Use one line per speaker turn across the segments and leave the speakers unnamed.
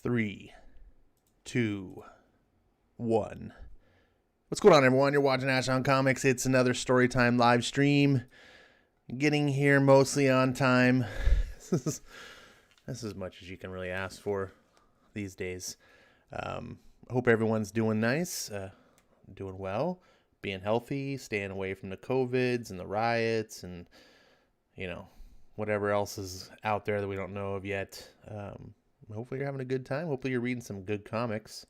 Three, two, one. What's going on, everyone? You're watching Ash on Comics. It's another Storytime live stream. Getting here mostly on time. This is as much as you can really ask for these days. I hope everyone's doing nice, doing well, being healthy, staying away from the COVIDs and the riots and, whatever else is out there that we don't know of yet. Hopefully you're having a good time. Hopefully you're reading some good comics.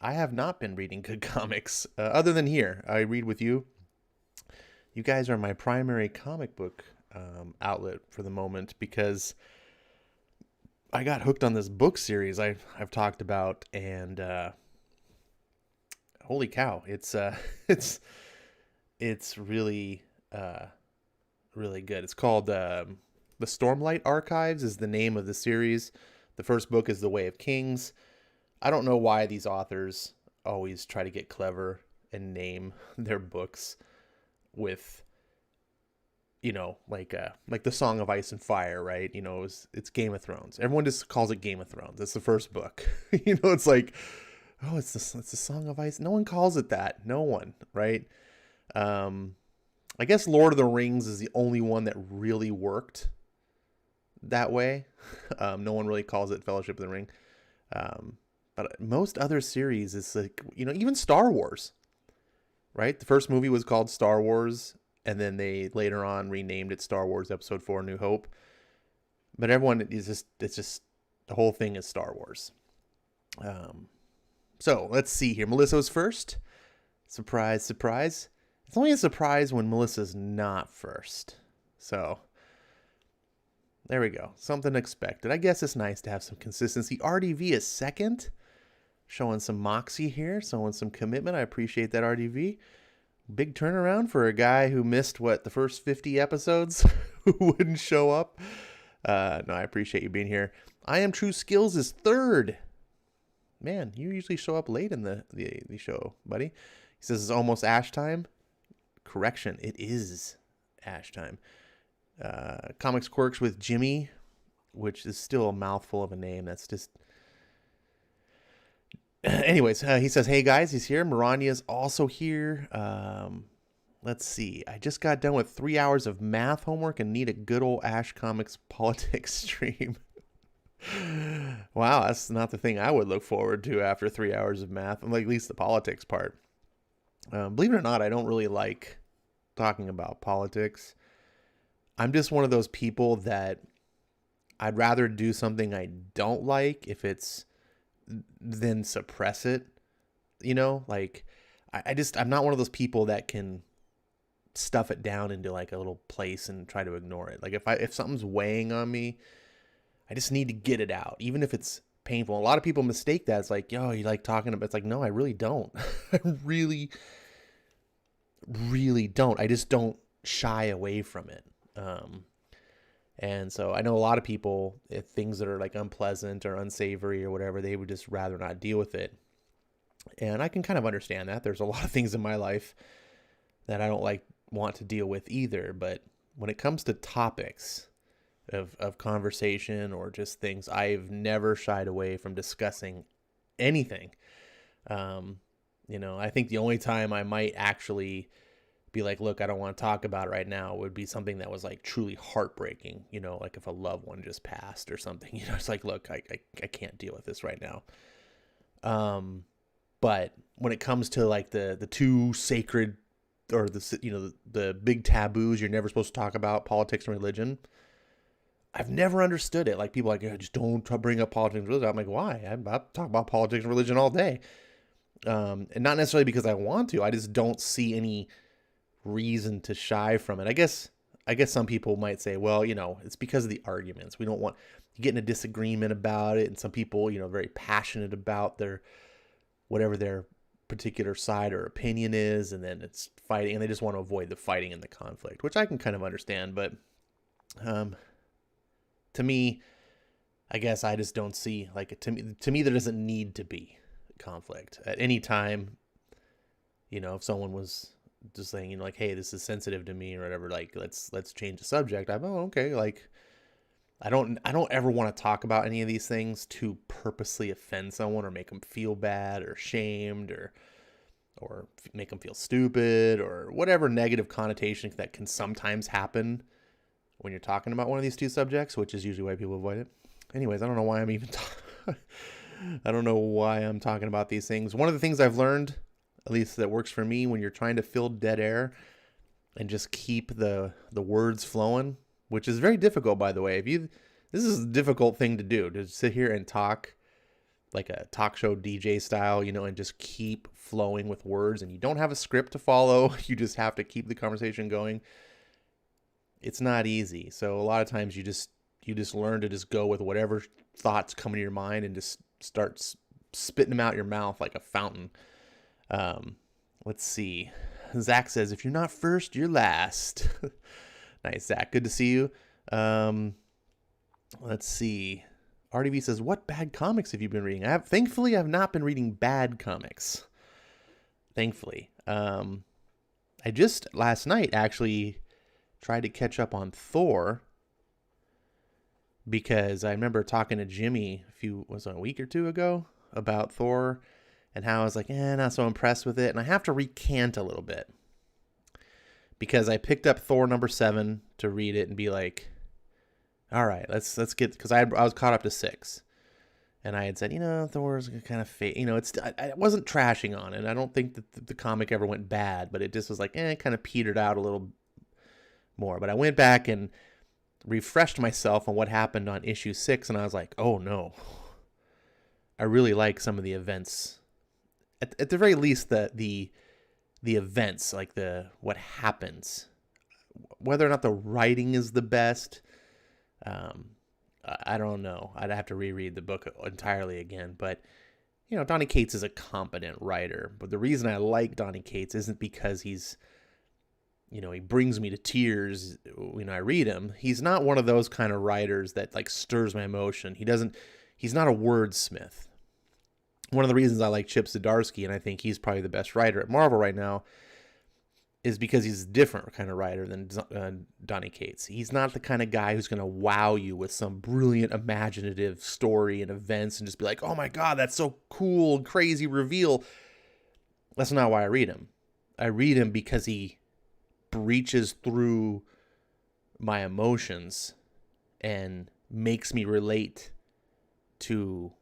I have not been reading good comics, other than here. I read with you. You guys are my primary comic book outlet for the moment because I got hooked on this book series I've talked about, and holy cow, it's really really good. It's called The Stormlight Archives is the name of the series. The first book is The Way of Kings. I don't know why these authors always try to get clever and name their books with, like the Song of Ice and Fire, right? It's Game of Thrones. Everyone just calls it Game of Thrones. It's the first book. It's like, oh, it's the Song of Ice. No one calls it that. No one, right? I guess Lord of the Rings is the only one that really worked that way. No one really calls it Fellowship of the Ring. But most other series is like, even Star Wars, right? The first movie was called Star Wars, and then they later on renamed it Star Wars Episode 4 New Hope. But everyone it's just, the whole thing is Star Wars. So let's see here. Melissa was first. Surprise, surprise. It's only a surprise when Melissa's not first. So there we go. Something expected. I guess it's nice to have some consistency. RDV is second. Showing some moxie here. Showing some commitment. I appreciate that, RDV. Big turnaround for a guy who missed, the first 50 episodes? Who wouldn't show up? No, I appreciate you being here. I Am True Skills is third. Man, you usually show up late in the show, buddy. He says it's almost Ash time. Correction, it is Ash time. Comics Quirks with Jimmy, which is still a mouthful of a name. That's just... Anyways, he says, hey guys, he's here. Marania's also here. Let's see. I just got done with 3 hours of math homework and need a good old Ash Comics politics stream. Wow, that's not the thing I would look forward to after 3 hours of math, like at least the politics part. Believe it or not, I don't really like talking about politics. I'm just one of those people that I'd rather do something I don't like if it's than suppress it. Like I'm not one of those people that can stuff it down into like a little place and try to ignore it. Like if something's weighing on me, I just need to get it out, even if it's painful. A lot of people mistake that. It's like, yo, you like talking about, it's like, no, I really don't. I really, really don't. I just don't shy away from it. And so I know a lot of people, if things that are like unpleasant or unsavory or whatever, they would just rather not deal with it. And I can kind of understand that. There's a lot of things in my life that I don't want to deal with either. But when it comes to topics of conversation or just things, I've never shied away from discussing anything. I think the only time I might actually be like, look, I don't want to talk about it right now, would be something that was like truly heartbreaking, like if a loved one just passed or something, it's like, look, I can't deal with this right now. But when it comes to like the two sacred or the big taboos you're never supposed to talk about, politics and religion, I've never understood it. Like people are like, just don't bring up politics and religion. I'm like, why? I talk about politics and religion all day. And not necessarily because I want to, I just don't see any reason to shy from it. I guess some people might say, well, it's because of the arguments. We don't want you get in a disagreement about it. And some people, very passionate about whatever their particular side or opinion is. And then it's fighting and they just want to avoid the fighting and the conflict, which I can kind of understand. But, to me, I guess I just don't see to me, there doesn't need to be conflict at any time. If someone was just saying, like, hey, this is sensitive to me or whatever, like, let's change the subject. I'm, oh, okay. Like, I don't ever want to talk about any of these things to purposely offend someone or make them feel bad or shamed or make them feel stupid or whatever negative connotation that can sometimes happen when you're talking about one of these two subjects, which is usually why people avoid it. Anyways, I don't know why I'm even I don't know why I'm talking about these things. One of the things I've learned, at least that works for me, when you're trying to fill dead air and just keep the words flowing, which is very difficult, by the way. This is a difficult thing to do, to sit here and talk like a talk show DJ style, and just keep flowing with words, and you don't have a script to follow. You just have to keep the conversation going. It's not easy. So a lot of times you just learn to just go with whatever thoughts come into your mind and just start spitting them out your mouth like a fountain. Let's see. Zach says, if you're not first, you're last. Nice, Zach. Good to see you. Let's see. RDV says, what bad comics have you been reading? Thankfully, I've not been reading bad comics. Thankfully. I just last night actually tried to catch up on Thor because I remember talking to Jimmy a week or two ago about Thor and how I was like, not so impressed with it. And I have to recant a little bit because I picked up Thor #7 to read it and be like, all right, let's get, because I was caught up to 6, and I had said, Thor's kind of fake, I wasn't trashing on it. I don't think that the comic ever went bad, but it just was like, it kind of petered out a little more. But I went back and refreshed myself on what happened on issue 6, and I was like, oh no, I really like some of the events. At the very least, the events, like what happens, whether or not the writing is the best. I don't know. I'd have to reread the book entirely again. But, Donny Cates is a competent writer. But the reason I like Donny Cates isn't because he's, he brings me to tears when I read him. He's not one of those kind of writers that like stirs my emotion. He's not a wordsmith. One of the reasons I like Chip Zdarsky, and I think he's probably the best writer at Marvel right now, is because he's a different kind of writer than Donny Cates. He's not the kind of guy who's going to wow you with some brilliant, imaginative story and events and just be like, oh my God, that's so cool, crazy reveal. That's not why I read him. I read him because he breaches through my emotions and makes me relate to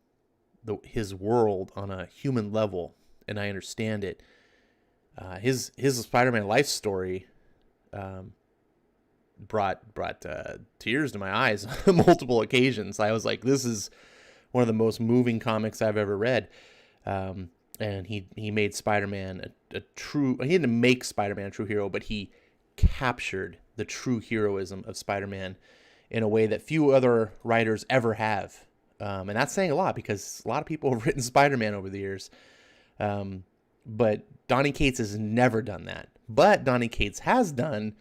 his world on a human level, and I understand it. His Spider-Man life story brought tears to my eyes on multiple occasions. I was like, this is one of the most moving comics I've ever read. And he made Spider-Man a true... He didn't make Spider-Man a true hero, but he captured the true heroism of Spider-Man in a way that few other writers ever have. And that's saying a lot because a lot of people have written Spider-Man over the years. But Donny Cates has never done that. But Donny Cates has done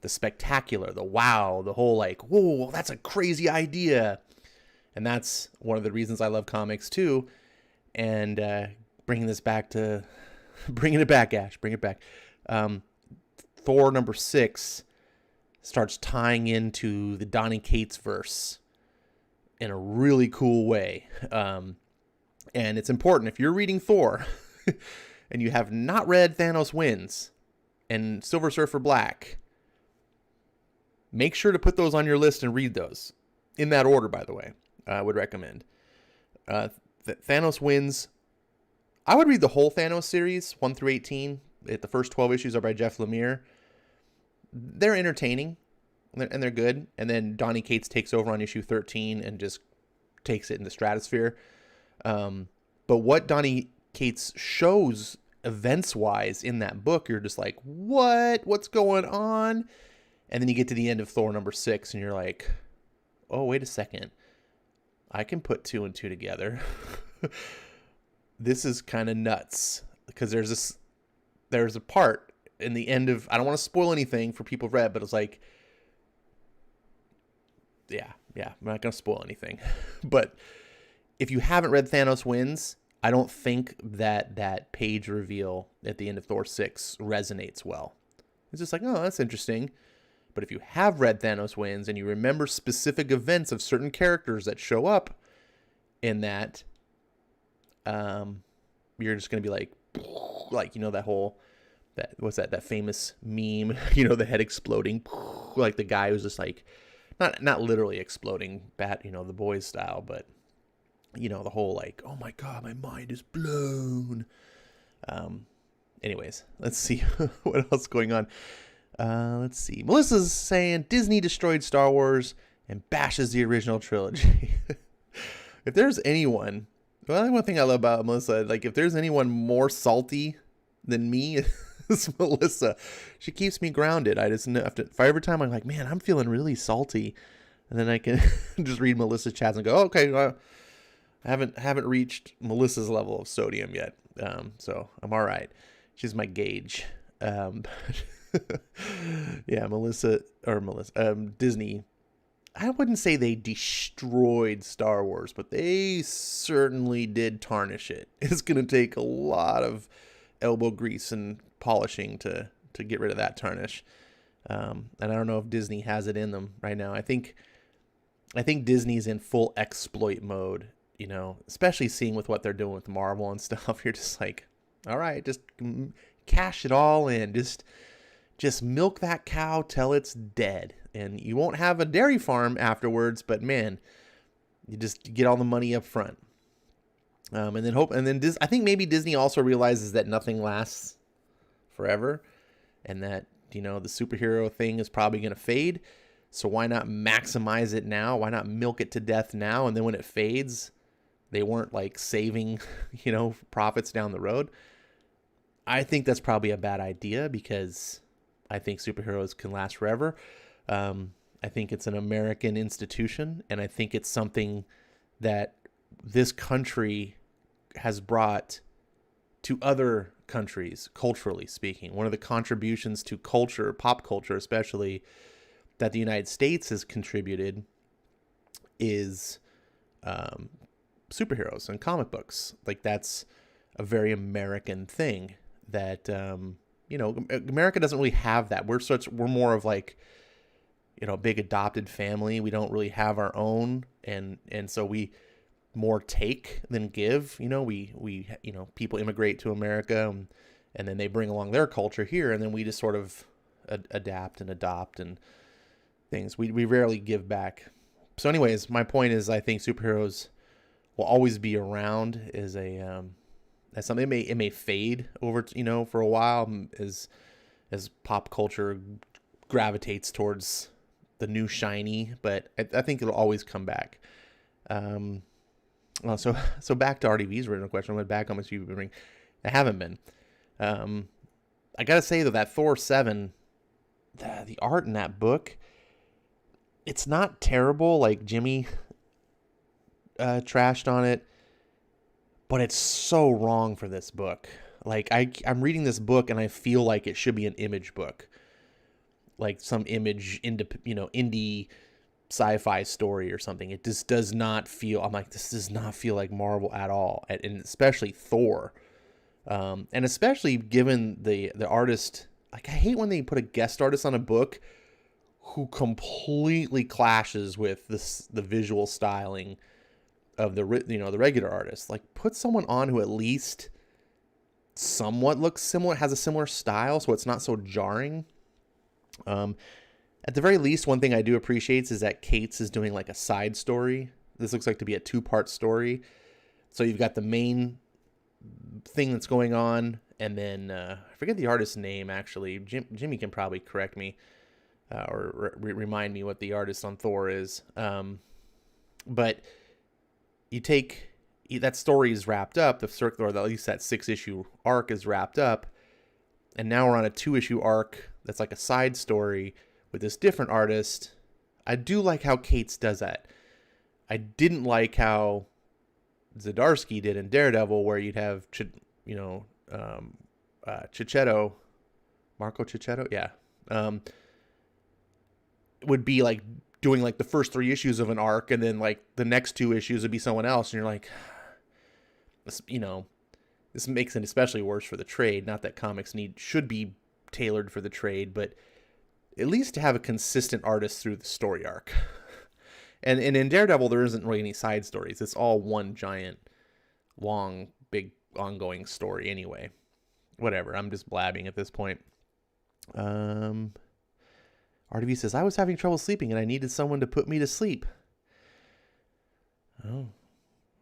the spectacular, the wow, the whole like, whoa, that's a crazy idea. And that's one of the reasons I love comics too. And bringing it back, Ash, bring it back. Thor #6 starts tying into the Donny Cates verse in a really cool way. And it's important if you're reading Thor and you have not read Thanos Wins and Silver Surfer Black, make sure to put those on your list and read those. In that order, by the way, I would recommend. Thanos Wins, I would read the whole Thanos series, 1 through 18. The first 12 issues are by Jeff Lemire. They're entertaining, and they're good. And then Donny Cates takes over on issue 13 and just takes it in the stratosphere. But what Donny Cates shows events-wise in that book, you're just like, what? What's going on? And then you get to the end of Thor #6, and you're like, oh, wait a second. I can put 2 and 2 together. This is kind of nuts. Because there's a part in the end of, I don't want to spoil anything for people who've read, but it's like, yeah, I'm not going to spoil anything. But if you haven't read Thanos Wins, I don't think that page reveal at the end of Thor 6 resonates well. It's just like, oh, that's interesting. But if you have read Thanos Wins and you remember specific events of certain characters that show up in that, you're just going to be like, that whole, that famous meme, the head exploding, like the guy who's just like, not literally exploding, the boys style, but the whole like, oh my God, my mind is blown. Anyways, let's see what else is going on. Let's see. Melissa's saying Disney destroyed Star Wars and bashes the original trilogy. If there's anyone, well, one thing I love about Melissa, like if there's anyone more salty than me, it's Melissa. She keeps me grounded. I just have to, for every time I'm like, man, I'm feeling really salty, and then I can just read Melissa's chats and go, oh, okay, I haven't reached Melissa's level of sodium yet, so I'm all right. She's my gauge. Yeah, Disney. I wouldn't say they destroyed Star Wars, but they certainly did tarnish it. It's going to take a lot of elbow grease and polishing to get rid of that tarnish. And I don't know if Disney has it in them right now. I think Disney's in full exploit mode, especially seeing with what they're doing with Marvel and stuff. You're just like, all right, just cash it all in. Just milk that cow till it's dead. And you won't have a dairy farm afterwards, but man, you just get all the money up front. I think maybe Disney also realizes that nothing lasts forever, and that, the superhero thing is probably going to fade. So why not maximize it now? Why not milk it to death now? And then when it fades, they weren't like saving, profits down the road. I think that's probably a bad idea, because I think superheroes can last forever. I think it's an American institution, and I think it's something that this country has brought to other countries, culturally speaking. One of the contributions to culture, pop culture especially, that the United States has contributed is superheroes and comic books. Like, that's a very American thing that, America doesn't really have that. We're more of like, a big adopted family. We don't really have our own. And so we more take than give, we people immigrate to America, and then they bring along their culture here. And then we just sort of adapt and adopt and things. We rarely give back. So anyways, my point is, I think superheroes will always be around as as something. It may fade over, for a while as pop culture gravitates towards the new shiny, but I think it'll always come back. So back to RDV's original question. I went back on what you've been reading. I haven't been. I gotta say though, that Thor 7, the art in that book, it's not terrible like Jimmy trashed on it, but it's so wrong for this book. Like I'm reading this book and I feel like it should be an Image book, like some Image indie sci-fi story or something. It just does not feel. I'm like, this does not feel like Marvel at all, and especially Thor, and especially given the artist. Like, I hate when they put a guest artist on a book who completely clashes with the visual styling of the regular artist. Like, put someone on who at least somewhat looks similar, has a similar style, so it's not so jarring. At the very least, one thing I do appreciate is that Kate's is doing like a side story. This looks like to be a 2-part story. So you've got the main thing that's going on, and then I forget the artist's name actually. Jimmy can probably correct me or remind me what the artist on Thor is. But you take that story is wrapped up. The circle, or at least that 6-issue arc is wrapped up, and now we're on a 2-issue arc that's like a side story with this different artist. I do like how Cates does that. I didn't like how Zdarsky did in Daredevil, where you'd have Cicchetto, Marco Cicchetto, yeah, would be like doing like the first 3 issues of an arc, and then like the next 2 issues would be someone else, and you're like, this makes it especially worse for the trade. Not that comics should be tailored for the trade, but at least have a consistent artist through the story arc. And in Daredevil, there isn't really any side stories. It's all one giant, long, big, ongoing story anyway. Whatever. I'm just blabbing at this point. RTV says, I was having trouble sleeping and I needed someone to put me to sleep. Oh,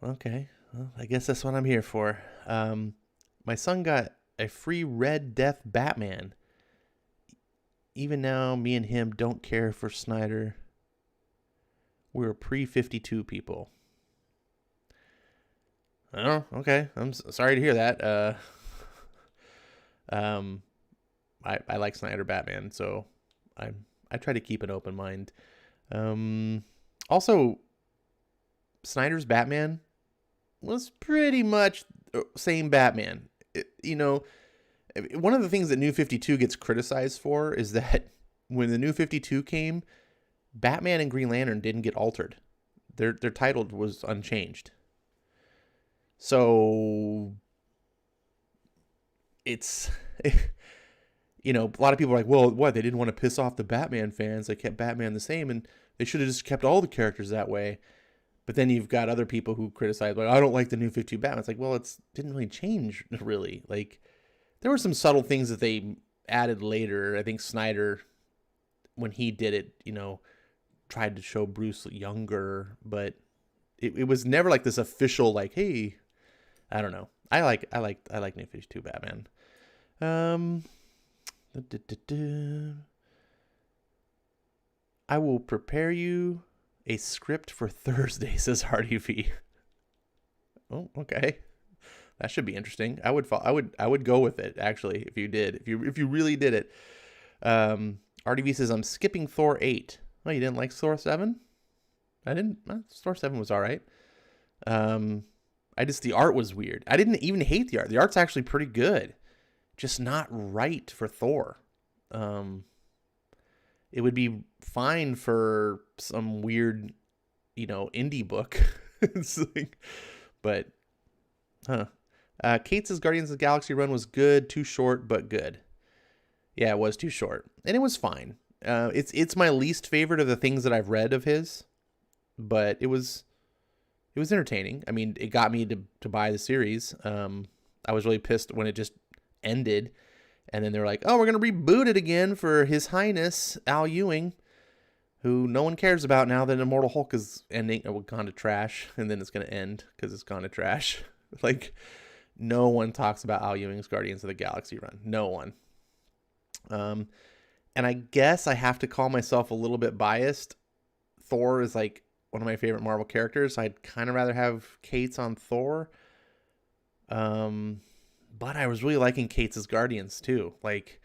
okay. Well, I guess that's what I'm here for. My son got a free Red Death Batman. Even now, me and him don't care for Snyder. We're pre-52 people. Oh, okay. I'm sorry to hear that. I like Snyder Batman, so I try to keep an open mind. Also, Snyder's Batman was pretty much the same Batman. One of the things that New 52 gets criticized for is that when the New 52 came, Batman and Green Lantern didn't get altered. Their title was unchanged. So it's, a lot of people are like, well, what? They didn't want to piss off the Batman fans. They kept Batman the same, and they should have just kept all the characters that way. But then you've got other people who criticize, like, I don't like the New 52 Batman. It's like, well, it didn't really change, really. Like, there were some subtle things that they added later. I think Snyder, when he did it, tried to show Bruce younger, but it was never like this official, like, hey, I don't know. I like New 52 Batman. I will prepare you a script for Thursday, says Hardy V. Oh, okay. That should be interesting. I would go with it, actually, if you did. If you really did it. Hardy V says, I'm skipping Thor 8. Oh, you didn't like Thor 7? I didn't. Thor 7 was all right. The art was weird. I didn't even hate the art. The art's actually pretty good. Just not right for Thor. It would be fine for some weird, indie book. Kate's Guardians of the Galaxy run was good, too short, but good. Yeah, it was too short, and it was fine. It's my least favorite of the things that I've read of his, but it was entertaining. I mean, it got me to buy the series. I was really pissed when it just ended, and then they were like, "Oh, we're gonna reboot it again for His Highness Al Ewing, who no one cares about now that Immortal Hulk is ending, gone to trash, and then it's gonna end because it's gone to trash." Like, no one talks about Al Ewing's Guardians of the Galaxy run. No one. And I guess I have to call myself a little bit biased. Thor is like one of my favorite Marvel characters. I'd kind of rather have Kate's on Thor. But I was really liking Kate's Guardians too. Like,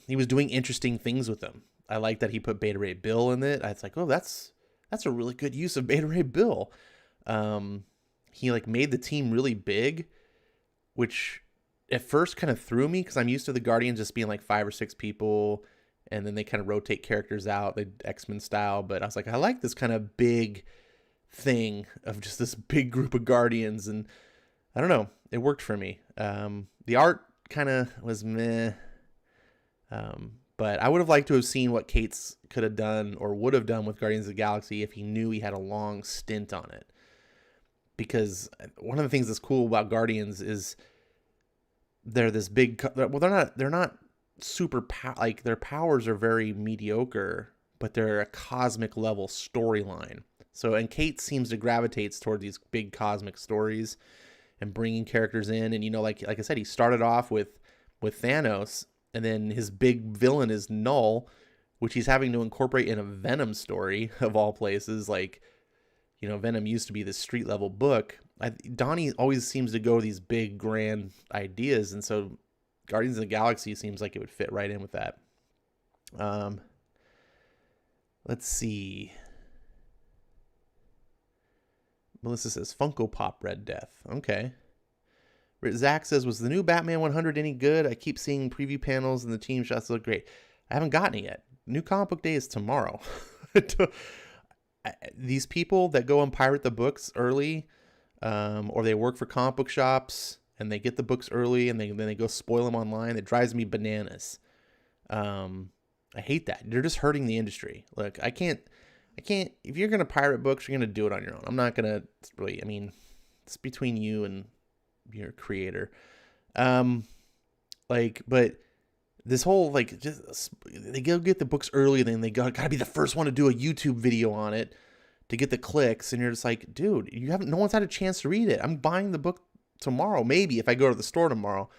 he was doing interesting things with them. I like that he put Beta Ray Bill in it. I was like, oh, that's a really good use of Beta Ray Bill. He made the team really big, which at first kind of threw me because I'm used to the Guardians just being like 5 or 6 people, and then they kind of rotate characters out, the X-Men style. But I was like, I like this kind of big thing of just this big group of Guardians, and I don't know, it worked for me. The art kind of was meh, but I would have liked to have seen what Cates could have done or would have done with Guardians of the Galaxy if he knew he had a long stint on it. Because one of the things that's cool about Guardians is they're this big. Well, they're not super like their powers are very mediocre, but they're a cosmic level storyline. So, and Kate seems to gravitate toward these big cosmic stories and bringing characters in. And like I said, he started off with Thanos, and then his big villain is Null, which he's having to incorporate in a Venom story of all places. Like, Venom used to be this street level book. Donnie always seems to go these big, grand ideas, and so Guardians of the Galaxy seems like it would fit right in with that. Let's see. Melissa says Funko Pop Red Death. Okay. Zach says, was the new Batman 100 any good? I keep seeing preview panels and the team shots look great. I haven't gotten it yet. New comic book day is tomorrow. These people that go and pirate the books early, or they work for comic book shops and they get the books early and then they go spoil them online, it drives me bananas. I hate that. They're just hurting the industry. Look, I can't, if you're going to pirate books, you're going to do it on your own. I'm not going to really, I mean, it's between you and your creator. But this whole, like, just, they go get the books early, then they gotta be the first one to do a YouTube video on it to get the clicks. And you're just like, dude, no one's had a chance to read it. I'm buying the book tomorrow. Maybe if I go to the store tomorrow.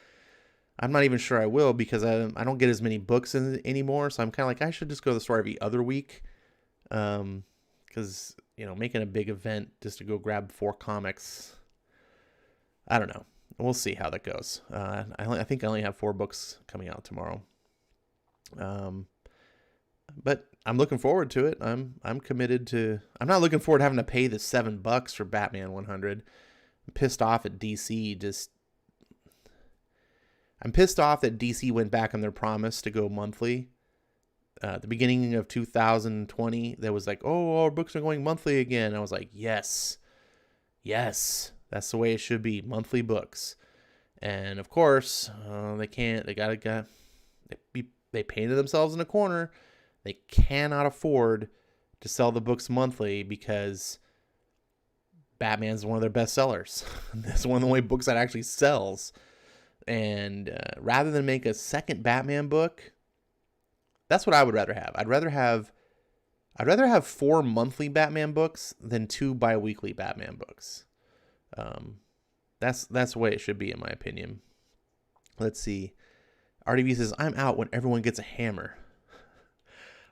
I'm not even sure I will, because I don't get as many books anymore. So I'm kind of like, I should just go to the store every other week. Because, making a big event just to go grab 4 comics, I don't know. We'll see how that goes. I think I only have 4 books coming out tomorrow. But I'm looking forward to it. I'm committed to. I'm not looking forward to having to pay the $7 for Batman 100. I'm pissed off at DC. I'm pissed off that DC went back on their promise to go monthly. At the beginning of 2020, there was like, oh, our books are going monthly again. I was like, yes, that's the way it should be, monthly books. And of course, they can't. They painted themselves in a corner. They cannot afford to sell the books monthly because Batman's one of their best sellers. That's one of the only books that actually sells. And rather than make a second Batman book, that's what I would rather have. I'd rather have 4 monthly Batman books than 2 bi-weekly Batman books. That's the way it should be, in my opinion. Let's see. RDB says, I'm out when everyone gets a hammer.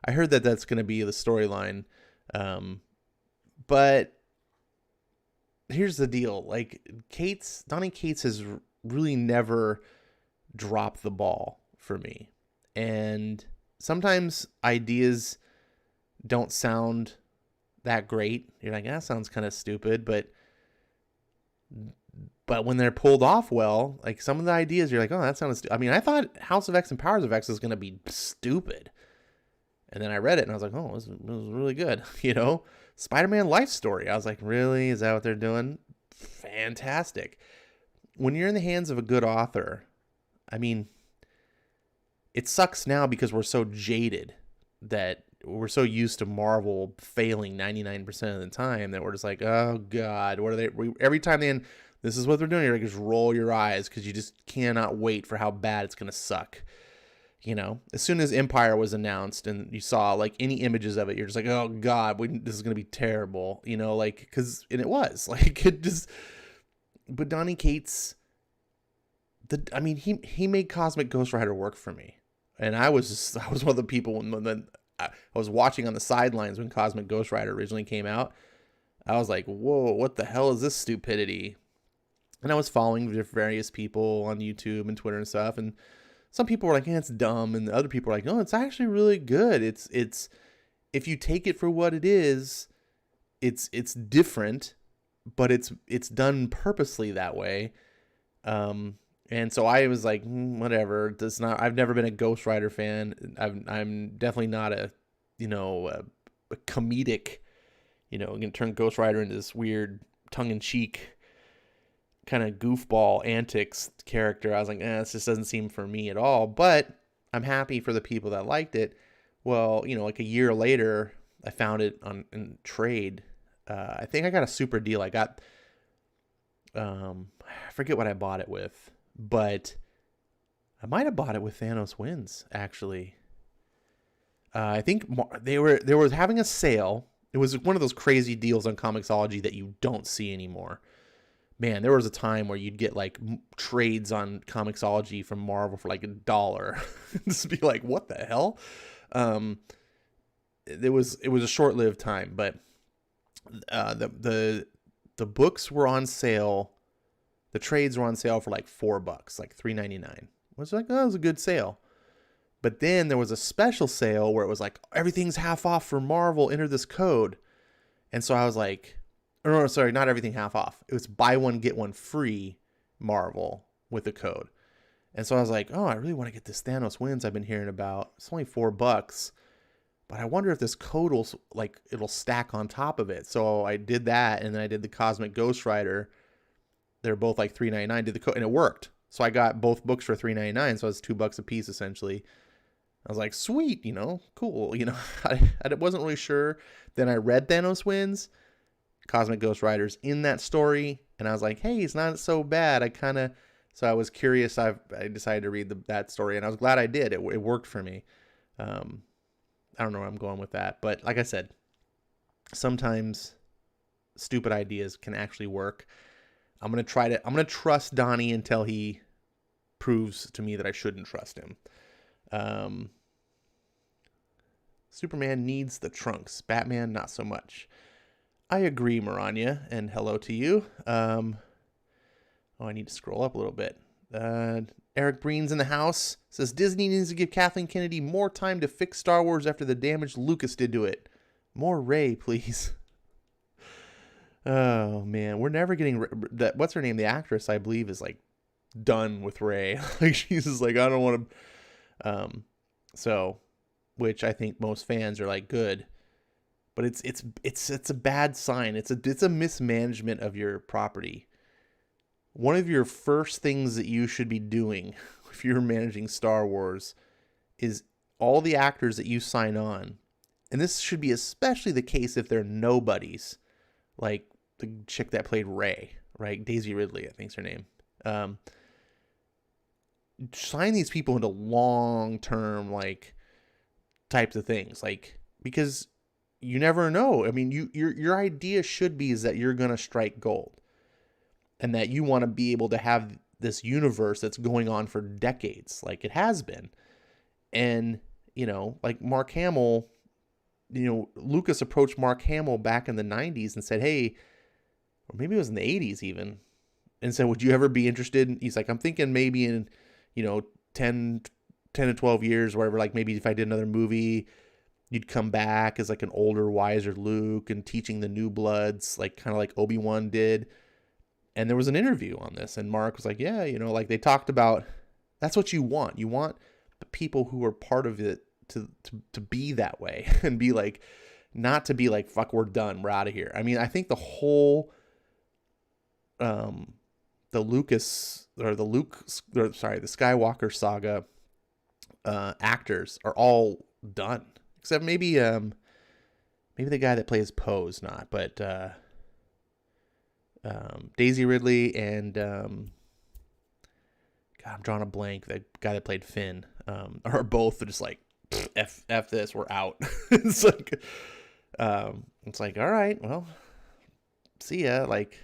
I heard that that's going to be the storyline. But here's the deal. Like, Donny Cates has really never dropped the ball for me. And sometimes ideas don't sound that great. You're like, that sounds kind of stupid, but when they're pulled off well, like some of the ideas, you're like, oh, that sounds stupid. I mean, I thought House of X and Powers of X was going to be stupid. And then I read it and I was like, oh, it was really good. Spider-Man life story. I was like, really? Is that what they're doing? Fantastic. When you're in the hands of a good author, I mean, it sucks now because we're so jaded that we're so used to Marvel failing 99% of the time that we're just like, oh God, what are they? Every time they end, this is what they're doing. You're like, just roll your eyes because you just cannot wait for how bad it's going to suck. As soon as Empire was announced and you saw like any images of it, you're just like, oh God, this is going to be terrible. And it was like, it just, but Donny Cates, he made Cosmic Ghost Rider work for me. And I was one of the people when I was watching on the sidelines when Cosmic Ghost Rider originally came out. I was like, whoa, what the hell is this stupidity? And I was following various people on YouTube and Twitter and stuff. And some people were like, it's dumb. And the other people were like, no, it's actually really good. It's if you take it for what it is, it's different, but it's done purposely that way. And so I was like, whatever. I've never been a Ghost Rider fan. I'm definitely not a comedic, going to turn Ghost Rider into this weird tongue-in-cheek kind of goofball antics character. I was like, this just doesn't seem for me at all. But I'm happy for the people that liked it. Well, like a year later, I found it in trade. I think I got a super deal. I got, I forget what I bought it with. But I might have bought it with Thanos Wins, actually. I think they were having a sale. It was one of those crazy deals on Comixology that you don't see anymore. Man, there was a time where you'd get like trades on Comixology from Marvel for like $1. Just be like, what the hell? It was a short-lived time, but the books were on sale. The trades were on sale for like $4, like $3.99. I was like, oh, that was a good sale. But then there was a special sale where it was like, everything's half off for Marvel, enter this code. And so I was like, no, sorry, not everything half off. It was buy one, get one free Marvel with the code. And so I was like, oh, I really want to get this Thanos Wins I've been hearing about. It's only $4, but I wonder if this code will, like, it'll stack on top of it. So I did that, and then I did the Cosmic Ghost Rider. They're both like $3.99. Did the code, and it worked. So I got both books for $3.99. So it's $2 a piece essentially. I was like, sweet, cool. I wasn't really sure. Then I read Thanos Wins, Cosmic Ghost Rider's in that story, and I was like, hey, it's not so bad. So I was curious. I decided to read that story, and I was glad I did. It worked for me. I don't know where I'm going with that, but like I said, sometimes stupid ideas can actually work. I'm going to trust Donnie until he proves to me that I shouldn't trust him. Superman needs the trunks. Batman, not so much. I agree, Maranya, and hello to you. I need to scroll up a little bit. Eric Breen's in the house. Says Disney needs to give Kathleen Kennedy more time to fix Star Wars after the damage Lucas did to it. More Rey, please. Oh, man. We're never getting... what's her name? The actress, I believe, is like done with Rey. Like, she's just like, I don't want to... which I think most fans are like, good. But it's a bad sign. It's a mismanagement of your property. One of your first things that you should be doing if you're managing Star Wars is all the actors that you sign on. And this should be especially the case if they're nobodies, like the chick that played Rey, right? Daisy Ridley, I think's her name. Sign these people into long-term, like, types of things, like, because you never know. I mean, your idea should be is that you're gonna strike gold, and that you want to be able to have this universe that's going on for decades, like it has been. And like Mark Hamill, Lucas approached Mark Hamill back in the 90s and said, hey, or maybe it was in the 80s even, and said, would you ever be interested? He's like, I'm thinking maybe in 10 to 12 years, whatever, like maybe if I did another movie, you'd come back as like an older, wiser Luke and teaching the new bloods, like kind of like Obi-Wan did. And there was an interview on this, and Mark was like, yeah, like they talked about, that's what you want. You want the people who are part of it to be that way and be like, not to be like, fuck, we're done, we're out of here. I mean, I think the whole, the Skywalker saga actors are all done, except maybe the guy that plays Poe's not, but Daisy Ridley and God, I'm drawing a blank. The guy that played Finn are both just like, f this, we're out. It's like all right, well, see ya. Like,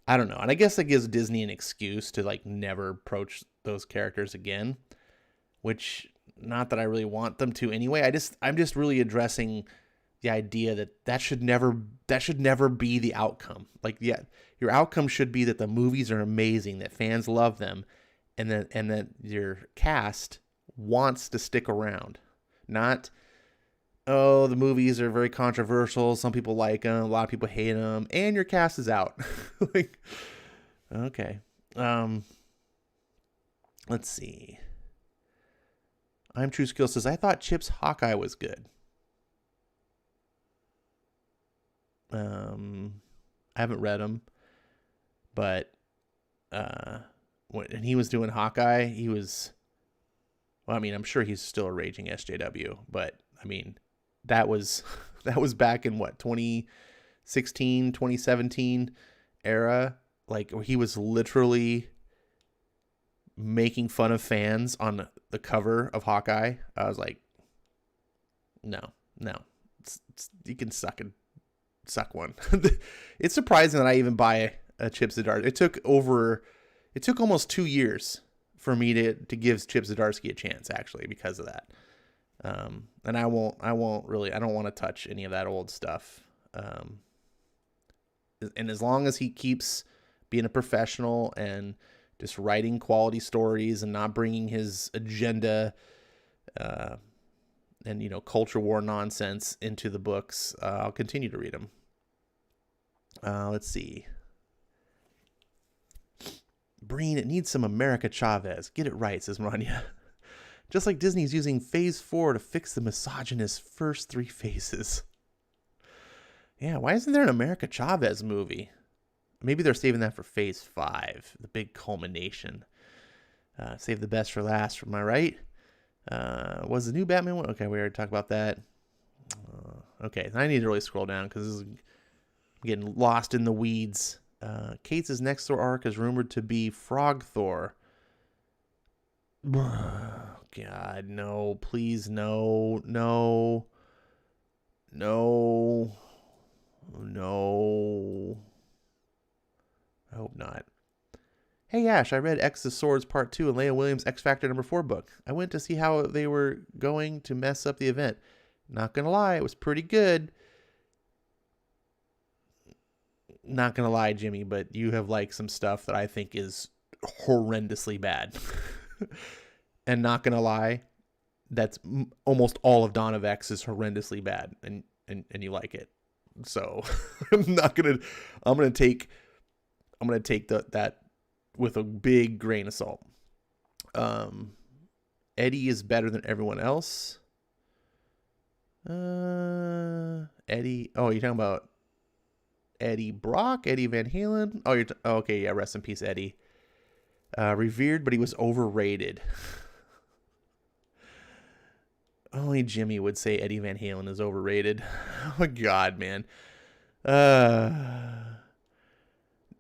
I don't know, and I guess that gives Disney an excuse to like never approach those characters again, which, not that I really want them to anyway. I'm just really addressing the idea that should never be the outcome. Like, yeah, your outcome should be that the movies are amazing, that fans love them, and that your cast wants to stick around. Not, oh, the movies are very controversial, some people like them, a lot of people hate them, and your cast is out. Like, okay. Let's see. I'm True Skill says, I thought Chip's Hawkeye was good. I haven't read him, but when he was doing Hawkeye, he was, well, I mean, I'm sure he's still a raging SJW, but I mean, that was back in what, 2016, 2017 era, like, where he was literally making fun of fans on the cover of Hawkeye. I was like, no, you can suck one. It's surprising that I even buy a Chip Zdarsky. It took almost 2 years for me to give Chip Zdarsky a chance, actually, because of that. And I don't want to touch any of that old stuff. And as long as he keeps being a professional and just writing quality stories and not bringing his agenda, and culture war nonsense into the books, I'll continue to read them. Let's see. Breen, it needs some America Chavez. Get it right, says Maranya. Just like Disney's using Phase 4 to fix the misogynist first 3 phases. Yeah, why isn't there an America Chavez movie? Maybe they're saving that for Phase 5, the big culmination. Save the best for last, am I right? Was the new Batman one? Okay, we already talked about that. Okay, I need to really scroll down because I'm getting lost in the weeds. Kate's next door arc is rumored to be Frog Thor. God, no, please, no, no, no, no. I hope not. Hey Ash, I read X of Swords Part 2 and Leia Williams' X Factor #4 book. I went to see how they were going to mess up the event. Not gonna lie, it was pretty good. Not gonna lie, Jimmy, but you have liked some stuff that I think is horrendously bad. And not gonna lie, that's almost all of Dawn of X is horrendously bad, and you like it. So I'm gonna take that with a big grain of salt. Eddie is better than everyone else. Eddie. Oh, you're talking about Eddie Brock, Eddie Van Halen. Oh, okay. Yeah, rest in peace, Eddie. Revered, but he was overrated. Only Jimmy would say Eddie Van Halen is overrated. Oh my God, man.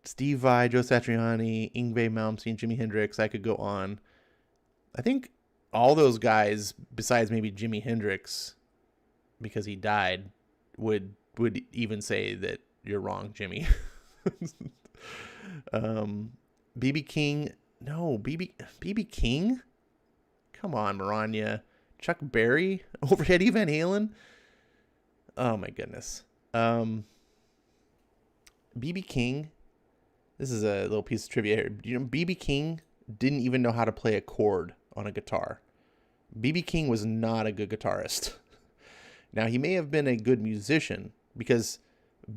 Steve Vai, Joe Satriani, Yngwie Malmsteen, Jimi Hendrix. I could go on. I think all those guys, besides maybe Jimi Hendrix, because he died, would even say that you're wrong, Jimmy. BB King. No, BB King? Come on, Maranya. Chuck Berry over Eddie Van Halen? Oh my goodness. BB King. This is a little piece of trivia here. You know, BB King didn't even know how to play a chord on a guitar. BB King was not a good guitarist. Now, he may have been a good musician, because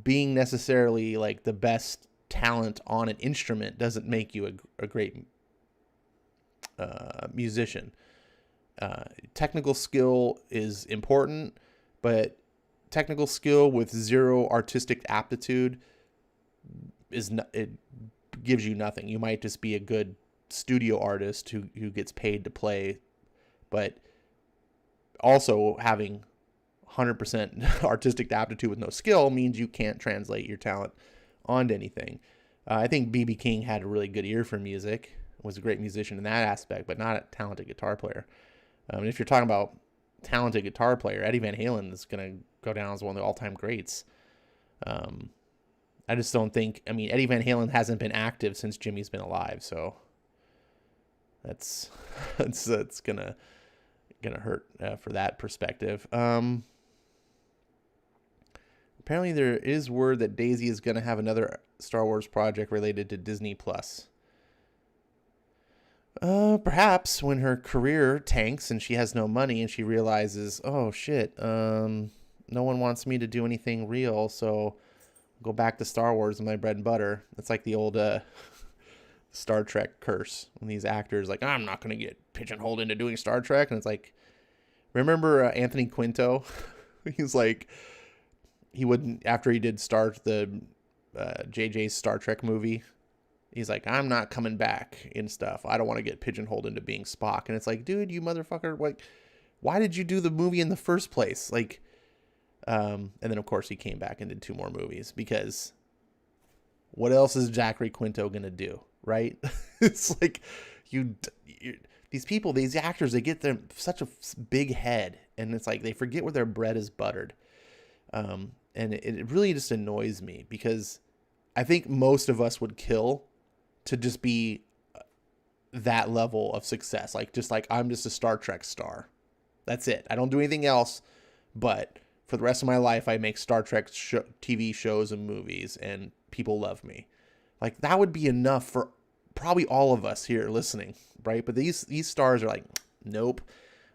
being necessarily like the best talent on an instrument doesn't make you a great musician. Technical skill is important, but technical skill with zero artistic aptitude it gives you nothing. You might just be a good studio artist who gets paid to play, but also having 100% artistic aptitude with no skill means you can't translate your talent onto anything. I think BB King had a really good ear for music, was a great musician in that aspect, but not a talented guitar player. And if you're talking about talented guitar player, Eddie Van Halen is going to go down as one of the all-time greats. I just don't think, Eddie Van Halen hasn't been active since Jimmy's been alive, so that's gonna hurt for that perspective. Apparently there is word that Daisy is gonna have another Star Wars project related to Disney Plus. Perhaps when her career tanks and she has no money and she realizes, oh shit, no one wants me to do anything real, so go back to Star Wars and my bread and butter. It's like the old Star Trek curse when these actors like, I'm not going to get pigeonholed into doing Star Trek. And it's like, remember Anthony Quinto? He's like, he wouldn't, after he did start the JJ's Star Trek movie, he's like, I'm not coming back and stuff. I don't want to get pigeonholed into being Spock. And it's like, dude, you motherfucker, like, why did you do the movie in the first place? Like, and then of course he came back and did 2 more movies, because what else is Zachary Quinto gonna do, right? It's like these people, these actors, they get them such a big head, and it's like they forget where their bread is buttered. And it really just annoys me, because I think most of us would kill to just be that level of success. Like I'm just a Star Trek star. That's it. I don't do anything else, but for the rest of my life, I make Star Trek TV shows and movies, and people love me. Like, that would be enough for probably all of us here listening, right? But these stars are like, nope,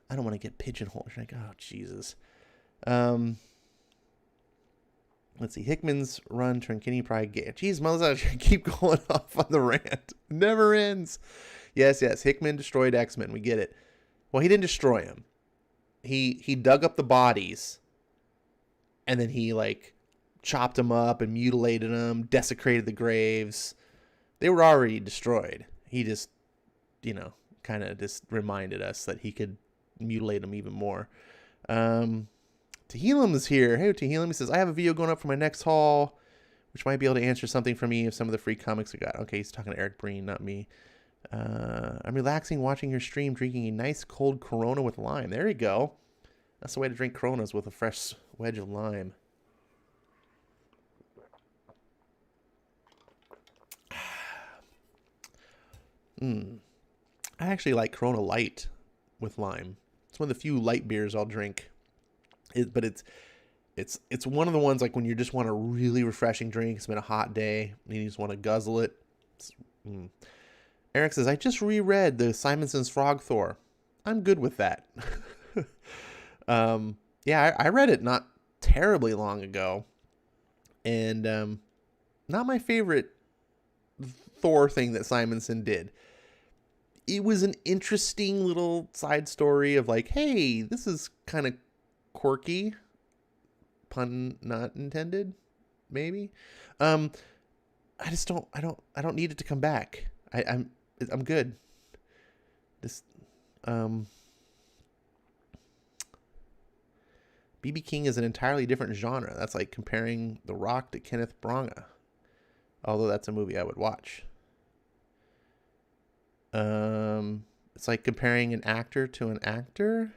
I don't want to get pigeonholed. You're like, oh, Jesus. Let's see. Hickman's run turned Kenny Pride gay. Jeez, mother, keep going off on the rant. Never ends. Yes. Hickman destroyed X-Men. We get it. Well, he didn't destroy him. He dug up the bodies, and then he like chopped them up and mutilated them, desecrated the graves. They were already destroyed. He just, kind of just reminded us that he could mutilate them even more. Tehillim is here. Hey, Tehillim, he says, I have a video going up for my next haul, which might be able to answer something for me of some of the free comics I got. Okay, he's talking to Eric Breen, not me. I'm relaxing watching your stream, drinking a nice cold Corona with lime. There you go. That's the way to drink Coronas, with a fresh wedge of lime. I actually like Corona Light with lime. It's one of the few light beers I'll drink. But it's one of the ones like when you just want a really refreshing drink. It's been a hot day and you just want to guzzle it. Eric says, I just reread the Simonson's Frog Thor. I'm good with that. Yeah, I read it not terribly long ago. And not my favorite Thor thing that Simonson did. It was an interesting little side story of like, hey, this is kind of quirky. Pun not intended, maybe. I don't need it to come back. I'm good. This B.B. King is an entirely different genre. That's like comparing The Rock to Kenneth Branagh. Although that's a movie I would watch. It's like comparing an actor to an actor.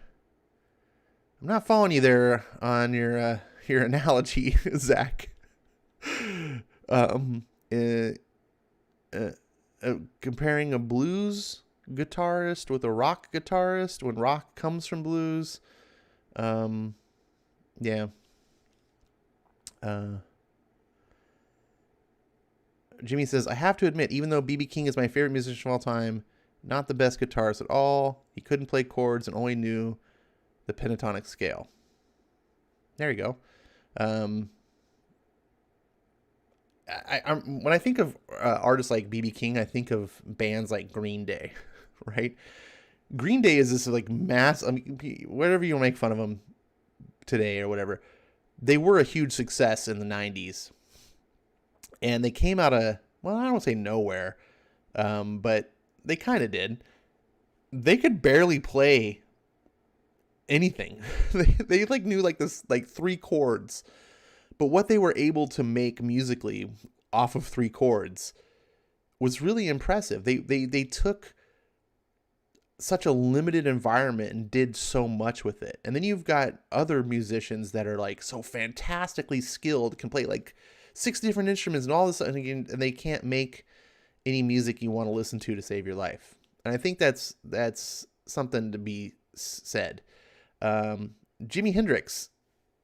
I'm not following you there on your analogy, Zach. Comparing a blues guitarist with a rock guitarist when rock comes from blues. Yeah. Jimmy says, I have to admit, even though B.B. King is my favorite musician of all time, not the best guitarist at all. He couldn't play chords and only knew the pentatonic scale. There you go. When I think of artists like B.B. King, I think of bands like Green Day, right? Green Day is this like mass, I mean, whatever you make fun of them today or whatever, they were a huge success in the 90s. And they came out of, well, I don't want to say nowhere, but they kind of did. They could barely play anything. they like knew like this, like 3 chords. But what they were able to make musically off of 3 chords was really impressive. They took such a limited environment and did so much with it. And then you've got other musicians that are like so fantastically skilled, can play like 6 different instruments and all this, and they can't make any music you want to listen to save your life. And I think that's something to be said. Jimi Hendrix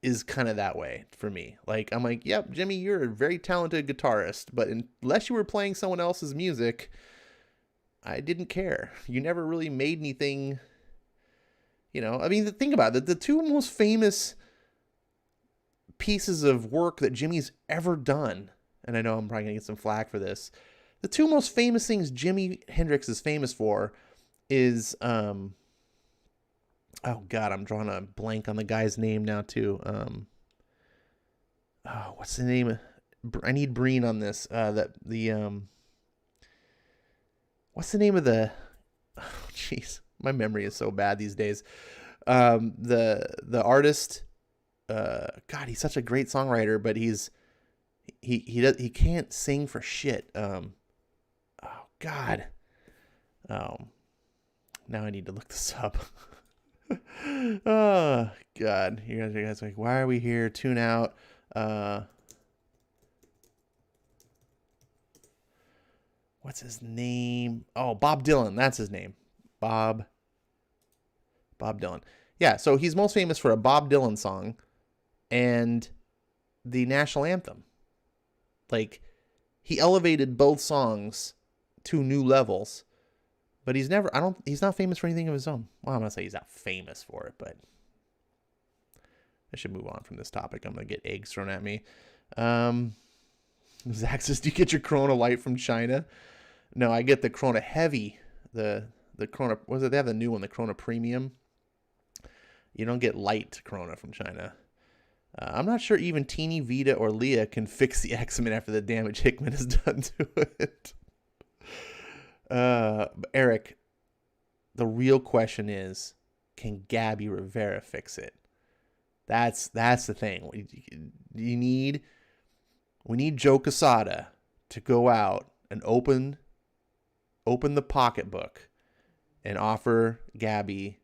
is kind of that way for me. Like, I'm like, yep, Jimmy, you're a very talented guitarist, but unless you were playing someone else's music, I didn't care. You never really made anything, you know. I mean, think about it. The 2 most famous pieces of work that Jimmy's ever done, and I know I'm probably going to get some flack for this, the 2 most famous things Jimi Hendrix is famous for is, oh God, I'm drawing a blank on the guy's name now too. What's the name? I need Breen on this. What's the name of the? Oh, jeez, my memory is so bad these days. The artist. God, he's such a great songwriter, but he can't sing for shit. Oh God. Now I need to look this up. Oh God, you guys are like, why are we here? Tune out. What's his name? Oh, Bob Dylan. That's his name. Bob Dylan. Yeah, so he's most famous for a Bob Dylan song and the national anthem. Like, he elevated both songs to new levels, but he's not famous for anything of his own. Well, I'm going to say he's not famous for it, but I should move on from this topic. I'm going to get eggs thrown at me. Zach says, do you get your Corona Light from China? No, I get the Corona Heavy. The Corona, what is it? They have the new one, the Corona Premium. You don't get light Corona from China. I'm not sure even Teeny, Vita, or Leah can fix the X-Men after the damage Hickman has done to it. Eric, the real question is, can Gabby Rivera fix it? That's the thing. We need Joe Quesada to go out and open the pocketbook and offer Gabby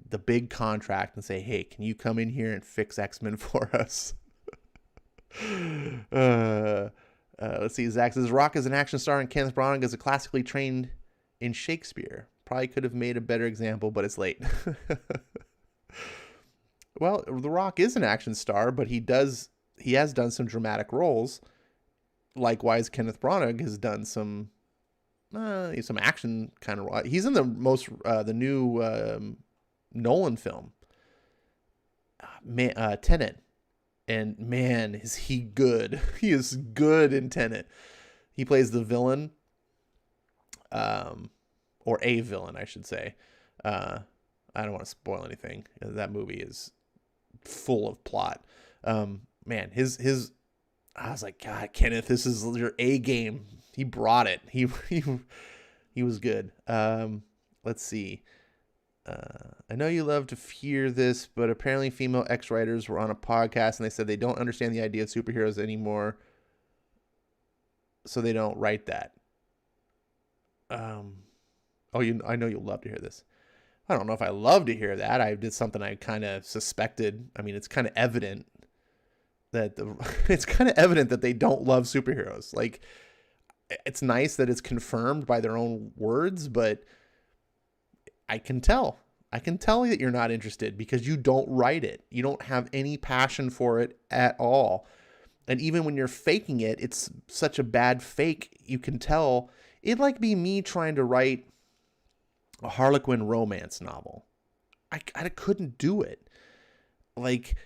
the big contract and say, hey, can you come in here and fix X-Men for us? Let's see. Zach says, Rock is an action star and Kenneth Branagh is a classically trained in Shakespeare. Probably could have made a better example, but it's late. Well, The Rock is an action star, but he has done some dramatic roles. Likewise, Kenneth Branagh has done some action kind of role. He's in the new Nolan film, Tenet. And man, is he good. He is good in Tenet. He plays the villain, or a villain, I should say. I don't want to spoil anything. That movie is full of plot. Man, I was like, God, Kenneth, this is your A game. He brought it. He was good. Let's see. I know you love to hear this, but apparently female ex-writers were on a podcast and they said they don't understand the idea of superheroes anymore, so they don't write that. I know you'll love to hear this. I don't know if I love to hear that. I did something I kind of suspected. I mean, it's kind of evident that they don't love superheroes. Like, it's nice that it's confirmed by their own words, but I can tell that you're not interested because you don't write it. You don't have any passion for it at all. And even when you're faking it, it's such a bad fake. You can tell. It'd like be me trying to write a Harlequin romance novel. I couldn't do it. Like,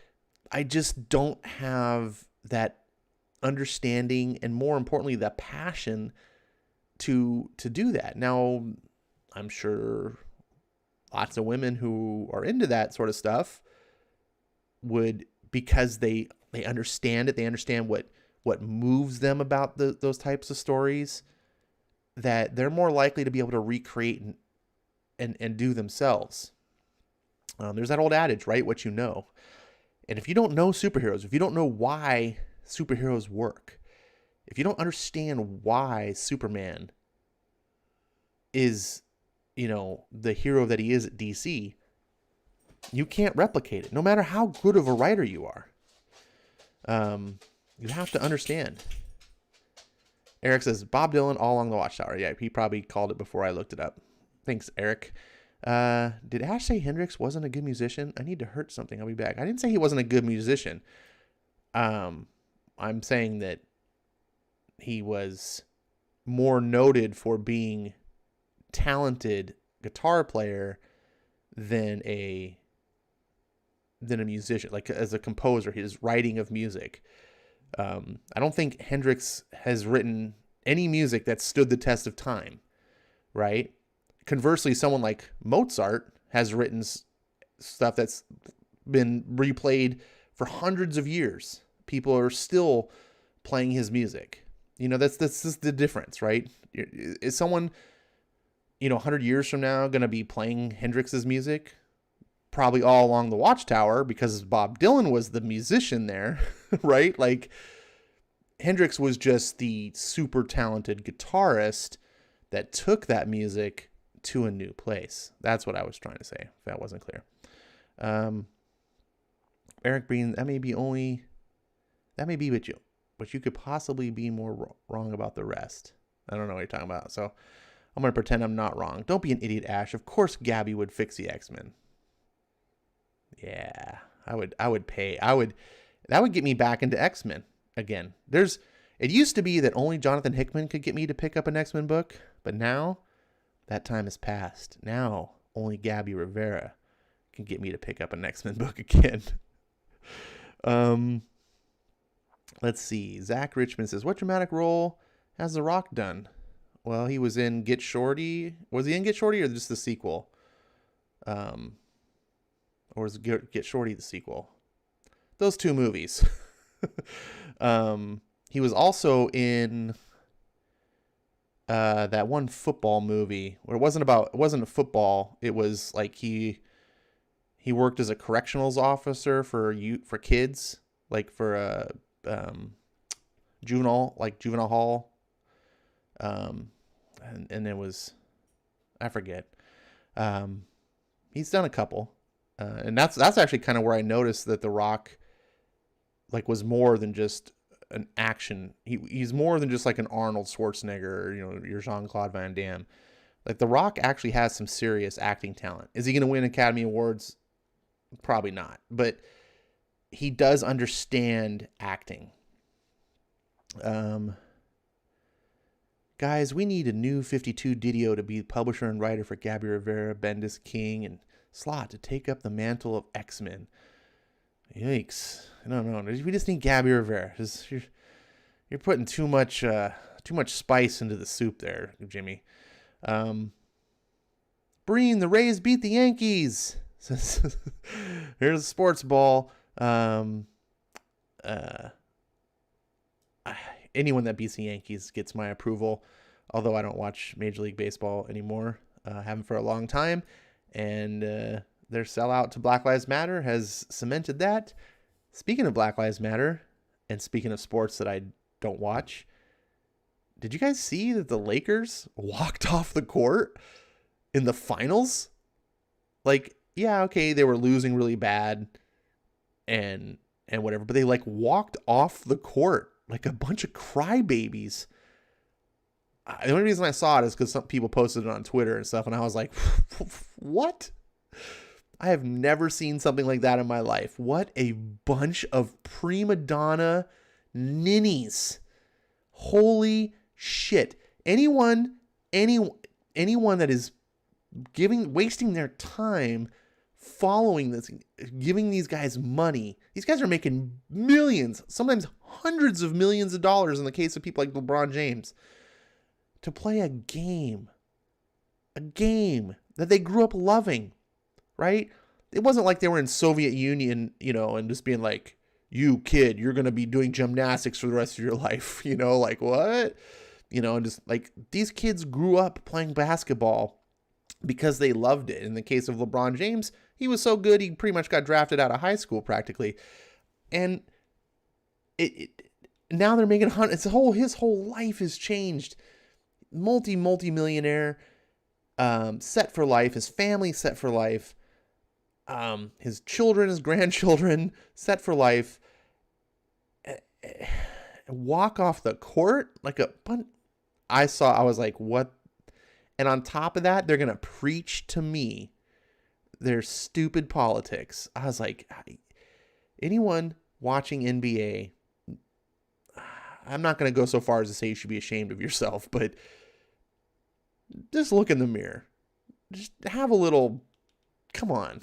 I just don't have that understanding and, more importantly, the passion to do that. Now, I'm sure lots of women who are into that sort of stuff would, because they understand it, they understand what moves them about those types of stories, that they're more likely to be able to recreate and do themselves. There's that old adage, right? What you know. And if you don't know superheroes, if you don't know why superheroes work, if you don't understand why Superman is, the hero that he is at DC, you can't replicate it, no matter how good of a writer you are. You have to understand. Eric says, Bob Dylan, All Along the Watchtower. Yeah, he probably called it before I looked it up. Thanks, Eric. Did Ash say Hendrix wasn't a good musician? I need to hurt something. I'll be back. I didn't say he wasn't a good musician. I'm saying that he was more noted for being talented guitar player than a musician, like as a composer, his writing of music. I don't think Hendrix has written any music that stood the test of time, right? Conversely, someone like Mozart has written stuff that's been replayed for hundreds of years. People are still playing his music. That's just the difference, right? Is someone, 100 years from now going to be playing Hendrix's music? Probably All Along the Watchtower, because Bob Dylan was the musician there, right? Like, Hendrix was just the super talented guitarist that took that music to a new place. That's what I was trying to say, if that wasn't clear. Eric Breen, that may be, but you could possibly be more wrong about the rest. I don't know what you're talking about, so I'm going to pretend I'm not wrong. Don't be an idiot, Ash. Of course Gabby would fix the X-Men. Yeah, I would pay. That would get me back into X-Men again. It used to be that only Jonathan Hickman could get me to pick up an X-Men book, but now that time has passed. Now only Gabby Rivera can get me to pick up an X-Men book again. Let's see. Zach Richmond says, what dramatic role has The Rock done? Well, he was in Get Shorty. Was he in Get Shorty or just the sequel? Or was Get Shorty the sequel? Those two movies. He was also in that one football movie where it wasn't a football. It was like he He worked as a correctionals officer for kids, like for a juvenile hall. And it was, I forget. He's done a couple, and that's actually kind of where I noticed that The Rock, like, was more than just an action. He's more than just like an Arnold Schwarzenegger or, your Jean-Claude Van Damme. Like, The Rock actually has some serious acting talent. Is he going to win Academy Awards? Probably not, but he does understand acting. Guys, we need a new 52 Didio to be publisher and writer for Gabby Rivera, Bendis, King, and Slott to take up the mantle of X-Men. Yikes. No. We just need Gabby Rivera. You're putting too much spice into the soup there, Jimmy. Breen, the Rays beat the Yankees. Here's a sports ball. Anyone that beats the Yankees gets my approval, although I don't watch Major League Baseball anymore. Haven't for a long time. And their sellout to Black Lives Matter has cemented that. Speaking of Black Lives Matter, and speaking of sports that I don't watch, did you guys see that the Lakers walked off the court in the finals? Like, yeah, okay, they were losing really bad and whatever, but they like walked off the court like a bunch of crybabies. The only reason I saw it is because some people posted it on Twitter and stuff, and I was like, what? I have never seen something like that in my life. What a bunch of prima donna ninnies. Holy shit. Anyone that is wasting their time following this, giving these guys money. These guys are making millions, sometimes hundreds of millions of dollars in the case of people like LeBron James, to play a game that they grew up loving, right? It wasn't like they were in Soviet Union, and just being like, you kid, you're going to be doing gymnastics for the rest of your life, like what? And just like these kids grew up playing basketball because they loved it. In the case of LeBron James, he was so good, he pretty much got drafted out of high school practically. And now they're making his whole life has changed. Multi-millionaire, set for life, his family set for life, his children, his grandchildren set for life. Walk off the court like a bunch. I was like, what? And on top of that, they're going to preach to me their stupid politics. I was like, anyone watching NBA, I'm not going to go so far as to say you should be ashamed of yourself, but just look in the mirror. Just have a little, come on.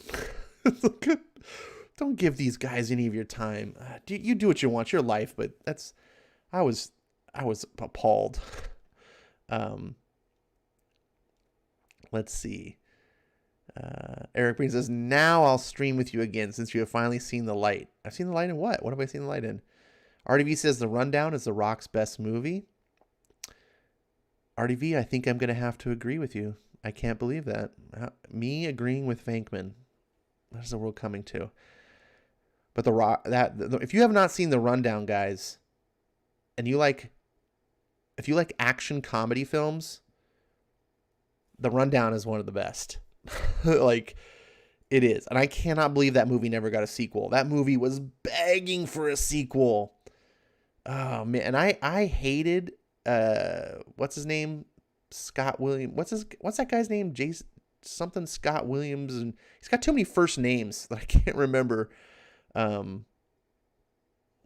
Don't give these guys any of your time. You do what you want, your life, but I was appalled. Let's see. Eric Breen says, now I'll stream with you again since you have finally seen the light. I've seen the light in what? What have I seen the light in? RDV says The Rundown is The Rock's best movie. RDV, I think I'm going to have to agree with you. I can't believe that. Me agreeing with Venkman. What is the world coming to? But if you have not seen The Rundown, guys, and if you like action comedy films, The Rundown is one of the best. Like, it is. And I cannot believe that movie never got a sequel. That movie was begging for a sequel. Oh, man. And I hated, what's his name? Scott Williams. What's that guy's name? Jason something Scott Williams. And he's got too many first names that I can't remember.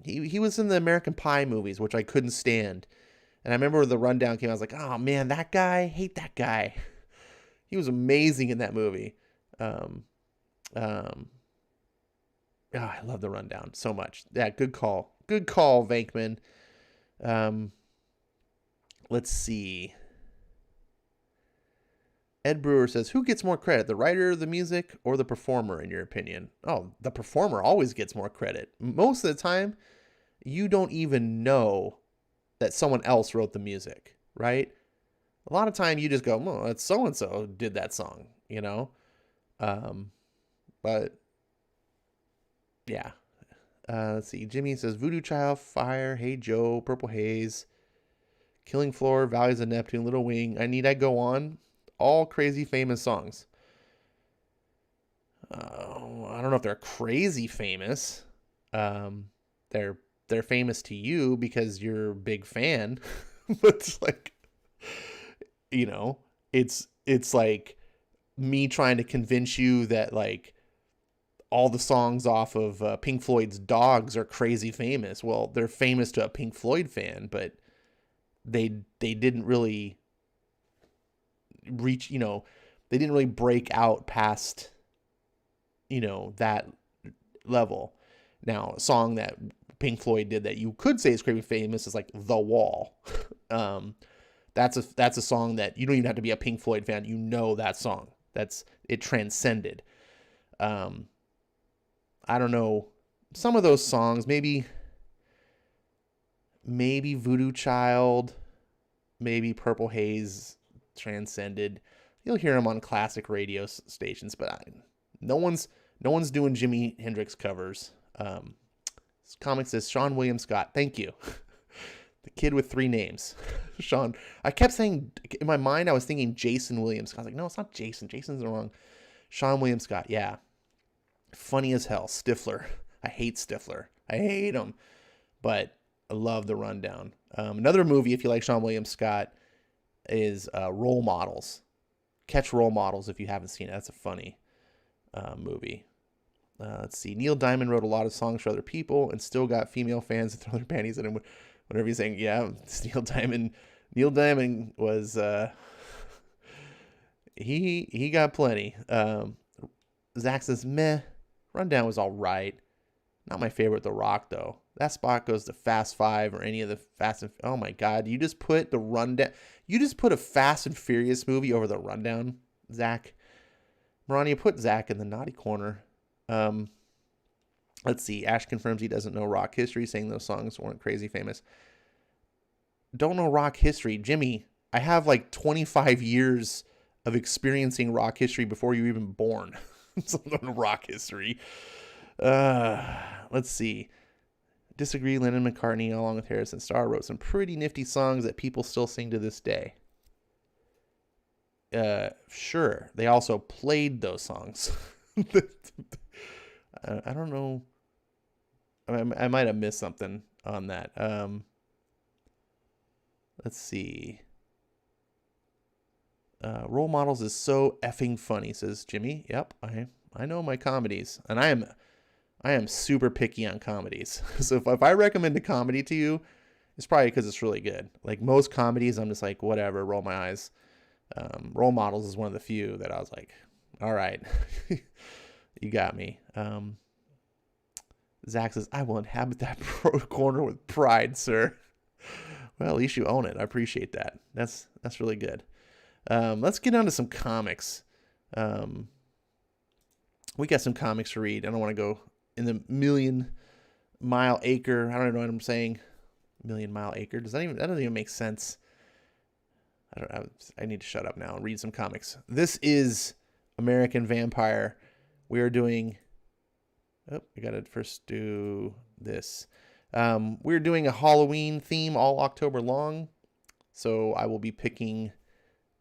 He was in the American Pie movies, which I couldn't stand. And I remember when The Rundown came, I was like, oh man, that guy, hate that guy. He was amazing in that movie. I love The Rundown so much. Yeah, good call. Good call, Venkman. Let's see. Ed Brewer says, who gets more credit, the writer of the music or the performer, in your opinion? Oh, the performer always gets more credit. Most of the time, you don't even know that someone else wrote the music, right? A lot of time you just go, well, it's so-and-so did that song, But Yeah. Let's see. Jimmy says Voodoo Child, Fire, Hey Joe, Purple Haze, Killing Floor, Valleys of Neptune, Little Wing, I Need I Go On. All crazy famous songs. I don't know if they're crazy famous. Um, they're famous to you because you're a big fan. But it's like, you know, it's like me trying to convince you that like all the songs off of Pink Floyd's Dogs are crazy famous. Well, they're famous to a Pink Floyd fan, but they didn't really reach, they didn't really break out past, that level. Now, a song that Pink Floyd did that you could say is crazy famous is like The Wall. um, that's a song that you don't even have to be a Pink Floyd fan. You know that song. It transcended. I don't know. Some of those songs, maybe Voodoo Child, maybe Purple Haze transcended. You'll hear them on classic radio stations, but no one's doing Jimi Hendrix covers. This comic says Sean William Scott. Thank you. The kid with 3 names. Sean. I kept saying, in my mind, I was thinking Jason Williams. I was like, no, it's not Jason. Jason's wrong. Sean William Scott. Yeah. Funny as hell. Stifler. I hate Stifler. I hate him. But I love the rundown. Another movie, if you like Sean William Scott, is Role Models. Catch Role Models if you haven't seen it. That's a funny movie. Let's see. Neil Diamond wrote a lot of songs for other people and still got female fans to throw their panties at him whenever he's saying, yeah, it's Neil Diamond. Neil Diamond was, he got plenty. Zach says, meh. Rundown was all right. Not my favorite, The Rock, though. That spot goes to Fast 5 or any of the Fast and... Oh, my God. You just put the rundown... You just put a Fast and Furious movie over the rundown, Zach. Ronnie, put Zach in the naughty corner. Let's see. Ash confirms he doesn't know rock history, saying those songs weren't crazy famous. Don't know rock history. Jimmy, I have like 25 years of experiencing rock history before you were even born. So I don't know rock history. Let's see. Disagree. Lennon McCartney, along with Harrison Starr, wrote some pretty nifty songs that people still sing to this day. Sure. They also played those songs. I don't know. I might have missed something on that. Let's see. Role Models is so effing funny, says Jimmy. Yep, I know my comedies, and I am super picky on comedies. So if I recommend a comedy to you, it's probably because it's really good. Like most comedies, I'm just like, whatever, roll my eyes. Role Models is one of the few that I was like, all right, you got me. Zach says, I will inhabit that corner with pride, sir. Well, at least you own it. I appreciate that. That's really good. Let's get on to some comics. We got some comics to read. I don't want to go in the Million Mile Acre. I don't know what I'm saying. Million Mile Acre. That doesn't even make sense. I need to shut up now and read some comics. This is American Vampire. We are doing... Oh, I got to first do this. We're doing a Halloween theme all October long. So I will be picking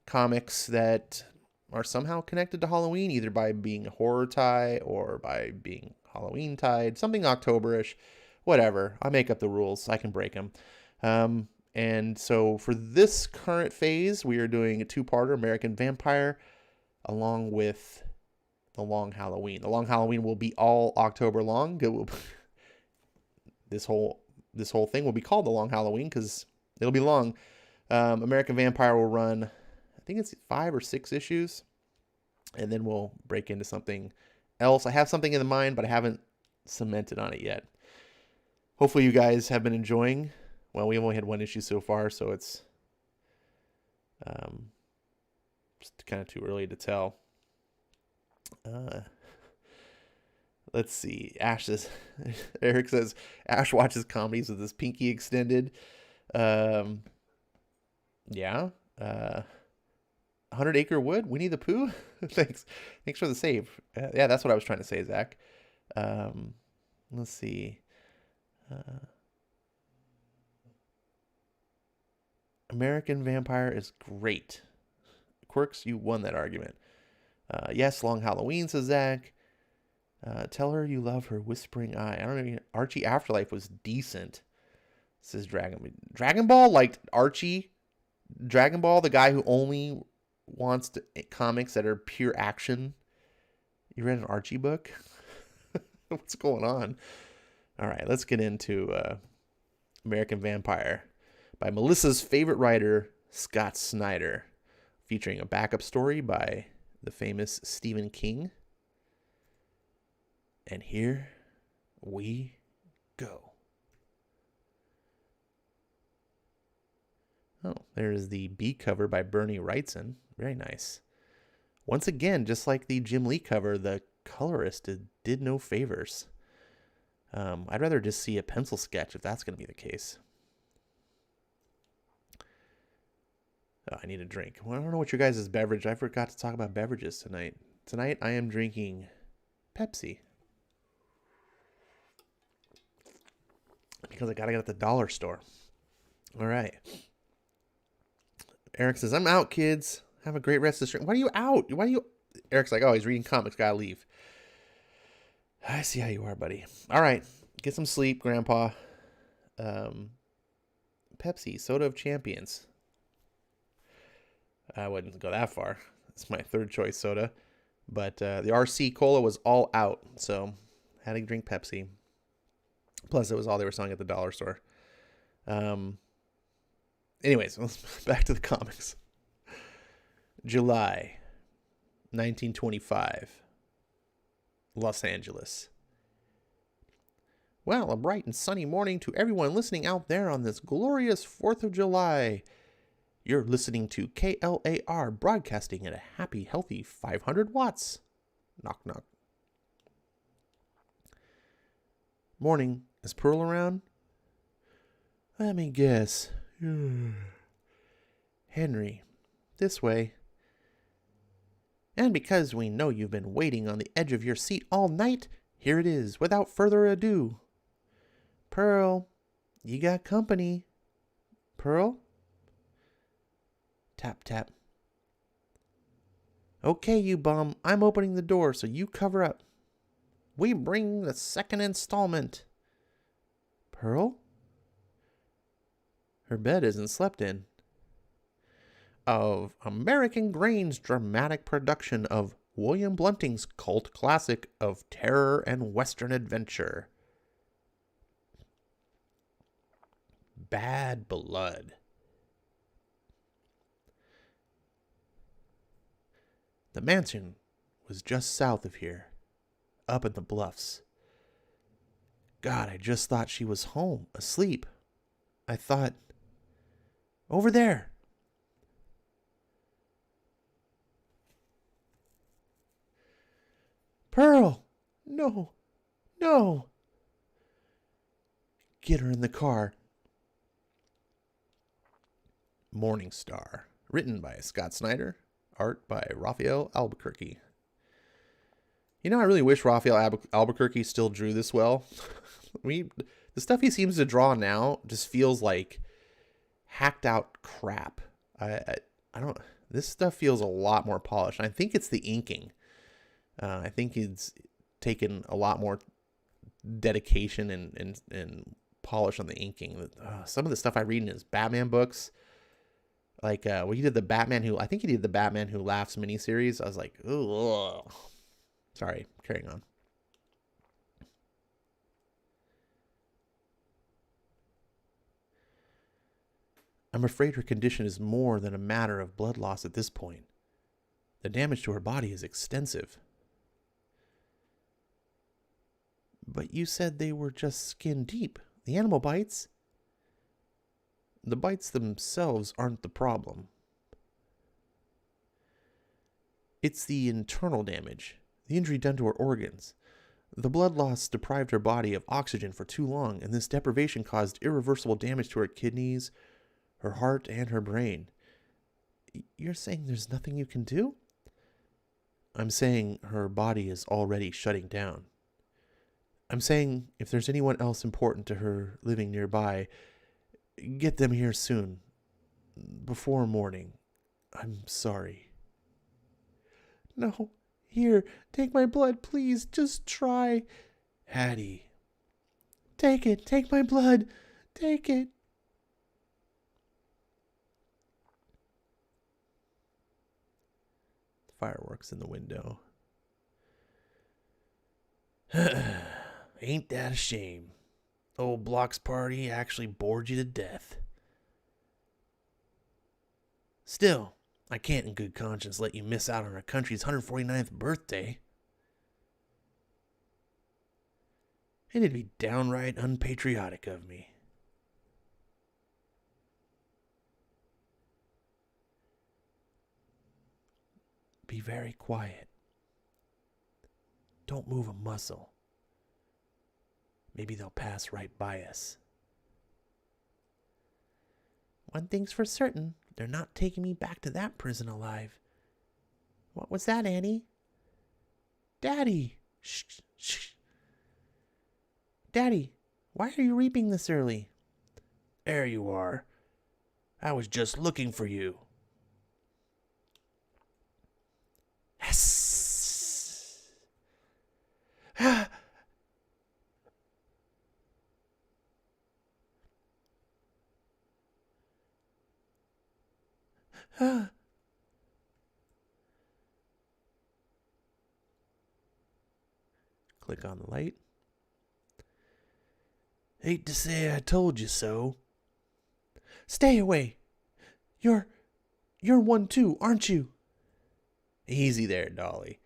comics that are somehow connected to Halloween, either by being a horror tie or by being Halloween tied, something October-ish, whatever. I make up the rules. I can break them. And so for this current phase, we are doing a 2-parter, American Vampire, along with The Long Halloween. The Long Halloween will be all October long. This whole thing will be called The Long Halloween because it'll be long. American Vampire will run, I think it's 5 or 6 issues, and then we'll break into something else. I have something in mind, but I haven't cemented on it yet. Hopefully you guys have been enjoying. Well, we've only had 1 issue so far, so it's just kind of too early to tell. Let's see. Eric says, Ash watches comedies with his pinky extended. Yeah. 100 Acre Wood, Winnie the Pooh. Thanks for the save. Yeah, that's what I was trying to say, Zach. Let's see. American Vampire is great. Quirks, you won that argument. Yes, Long Halloween, says Zach. Tell her you love her whispering eye. I don't know. Archie Afterlife was decent, says Dragon Ball liked Archie. Dragon Ball, the guy who only wants comics that are pure action. You read an Archie book? What's going on? All right, let's get into American Vampire by Melissa's favorite writer, Scott Snyder, featuring a backup story by the famous Stephen King. And here we go. Oh, there's the B cover by Bernie Wrightson. Very nice. Once again, just like the Jim Lee cover, the colorist did no favors. I'd rather just see a pencil sketch if that's going to be the case. Oh, I need a drink. Well, I don't know what your guys' beverage. I forgot to talk about beverages tonight. Tonight I am drinking Pepsi. Because I got to get at the dollar store. All right. Eric says, I'm out, kids. Have a great rest of the stream. Why are you out? Eric's like, oh, he's reading comics. Gotta leave. I see how you are, buddy. All right. Get some sleep, Grandpa. Pepsi, Soda of Champions. I wouldn't go that far. It's my third choice soda. But the RC Cola was all out. So had to drink Pepsi. Plus, it was all they were selling at the dollar store. Anyways, back to the comics. July 1925. Los Angeles. Well, a bright and sunny morning to everyone listening out there on this glorious 4th of July. You're listening to KLAR broadcasting at a happy, healthy 500 watts. Knock, knock. Morning. Is Pearl around? Let me guess. Henry. This way. And because we know you've been waiting on the edge of your seat all night, here it is, without further ado. Pearl, you got company. Pearl? Tap, tap. Okay, you bum, I'm opening the door, so you cover up. We bring the second installment. Pearl? Her bed isn't slept in. Of American Grain's dramatic production of William Blunting's cult classic of terror and western adventure. Bad Blood. The mansion was just south of here, up in the bluffs. God, I just thought she was home, asleep. I thought, over there. Pearl! No! No! Get her in the car. Morning Star. Written by Scott Snyder. Art by Raphael Albuquerque. You know, I really wish Raphael Albuquerque still drew this well. The stuff he seems to draw now just feels like hacked out crap. I don't. This stuff feels a lot more polished. I think it's the inking. I think he's taken a lot more dedication and polish on the inking. Some of the stuff I read in his Batman books, like he did the Batman Who Laughs miniseries. I was like, ooh. Sorry, carrying on. I'm afraid her condition is more than a matter of blood loss at this point. The damage to her body is extensive. But you said they were just skin deep. The animal bites? The bites themselves aren't the problem. It's the internal damage, the injury done to her organs. The blood loss deprived her body of oxygen for too long, and this deprivation caused irreversible damage to her kidneys, her heart, and her brain. You're saying there's nothing you can do? I'm saying her body is already shutting down. I'm saying if there's anyone else important to her living nearby, get them here soon. Before morning. I'm sorry. No. Here, take my blood, please. Just try. Hattie. Take it. Take my blood. Take it. Fireworks in the window. Ain't that a shame? Old Block's party actually bored you to death. Still, I can't in good conscience let you miss out on our country's 149th birthday. It'd be downright unpatriotic of me. Be very quiet. Don't move a muscle. Maybe they'll pass right by us. One thing's for certain, they're not taking me back to that prison alive. What was that, Annie? Daddy! Shh, shh. Daddy, why are you reaping this early? There you are. I was just looking for you. Yes! Click on the light. Hate to say I told you so. Stay away. You're one too, aren't you? Easy there, Dolly.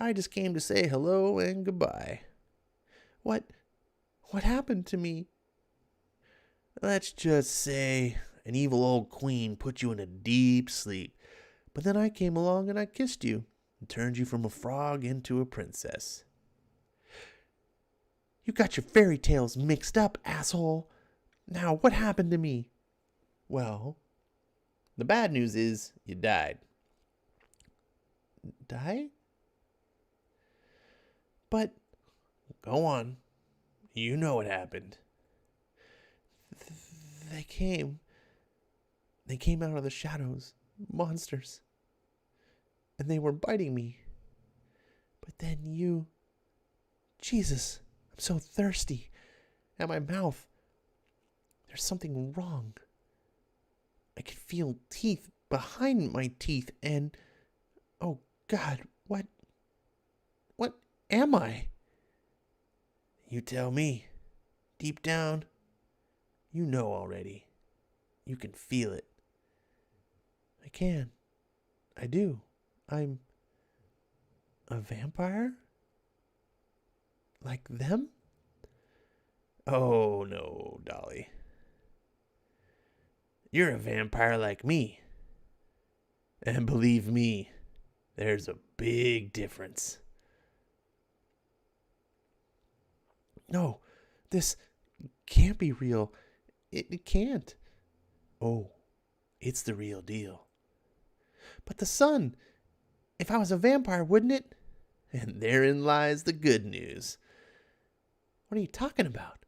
I just came to say hello and goodbye. What happened to me? Let's just say an evil old queen put you in a deep sleep. But then I came along and I kissed you and turned you from a frog into a princess. You got your fairy tales mixed up, asshole. Now, what happened to me? Well, the bad news is you died. Die? But, go on. You know what happened. They came. They came out of the shadows. Monsters. And they were biting me. But then you... Jesus, I'm so thirsty. And my mouth. There's something wrong. I could feel teeth behind my teeth and... Oh, God, what am I? You tell me. Deep down, you know already. You can feel it. I can. I do. I'm a vampire? Like them? Oh, no, Dolly. You're a vampire like me. And believe me, there's a big difference. No, this can't be real. It can't. Oh, it's the real deal. But the sun, if I was a vampire, wouldn't it? And therein lies the good news. What are you talking about?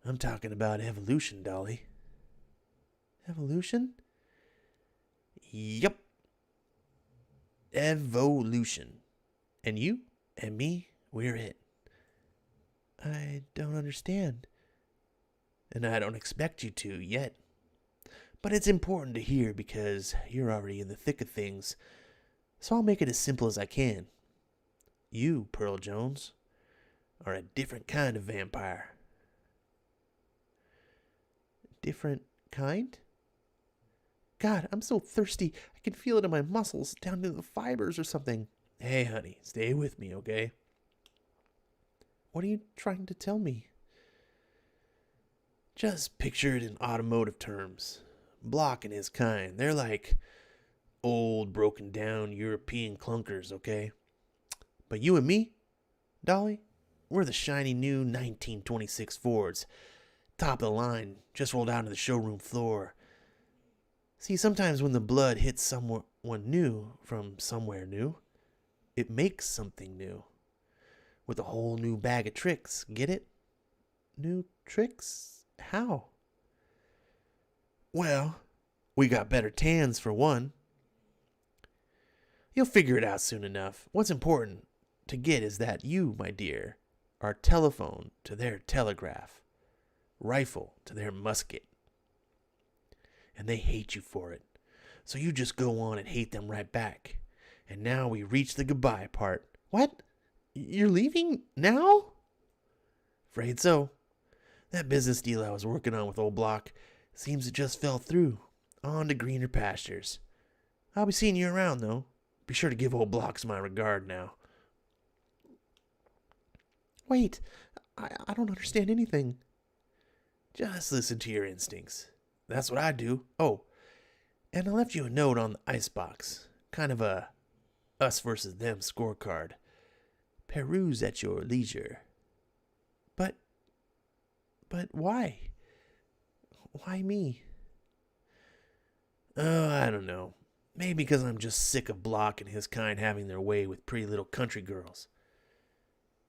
I'm talking about evolution, Dolly. Evolution? Yup. Evolution. And you and me, we're it. I don't understand. And I don't expect you to yet. But it's important to hear because you're already in the thick of things. So I'll make it as simple as I can. You, Pearl Jones, are a different kind of vampire. Different kind? God, I'm so thirsty. I can feel it in my muscles, down to the fibers or something. Hey, honey, stay with me, okay? What are you trying to tell me? Just picture it in automotive terms. Block and his kind, they're like old, broken down European clunkers, okay? But you and me, Dolly, we're the shiny new 1926 Fords. Top of the line, just rolled out to the showroom floor. See, sometimes when the blood hits someone new from somewhere new, it makes something new. with a whole new bag of tricks. Get it? New tricks? How? Well, we got better tans for one. You'll figure it out soon enough. What's important to get is that you, my dear, are telephone to their telegraph, rifle to their musket. And they hate you for it. So you just go on and hate them right back. And now we reach the goodbye part. What? You're leaving now? Afraid so. That business deal I was working on with old Block seems to just fell through. On to greener pastures. I'll be seeing you around, though. Be sure to give old Blocks my regard now. Wait, I don't understand anything. Just listen to your instincts. That's what I do. Oh, and I left you a note on the icebox. Kind of a us versus them scorecard. Peruse at your leisure. But why? Why me? Oh, I don't know. Maybe because I'm just sick of Block and his kind having their way with pretty little country girls.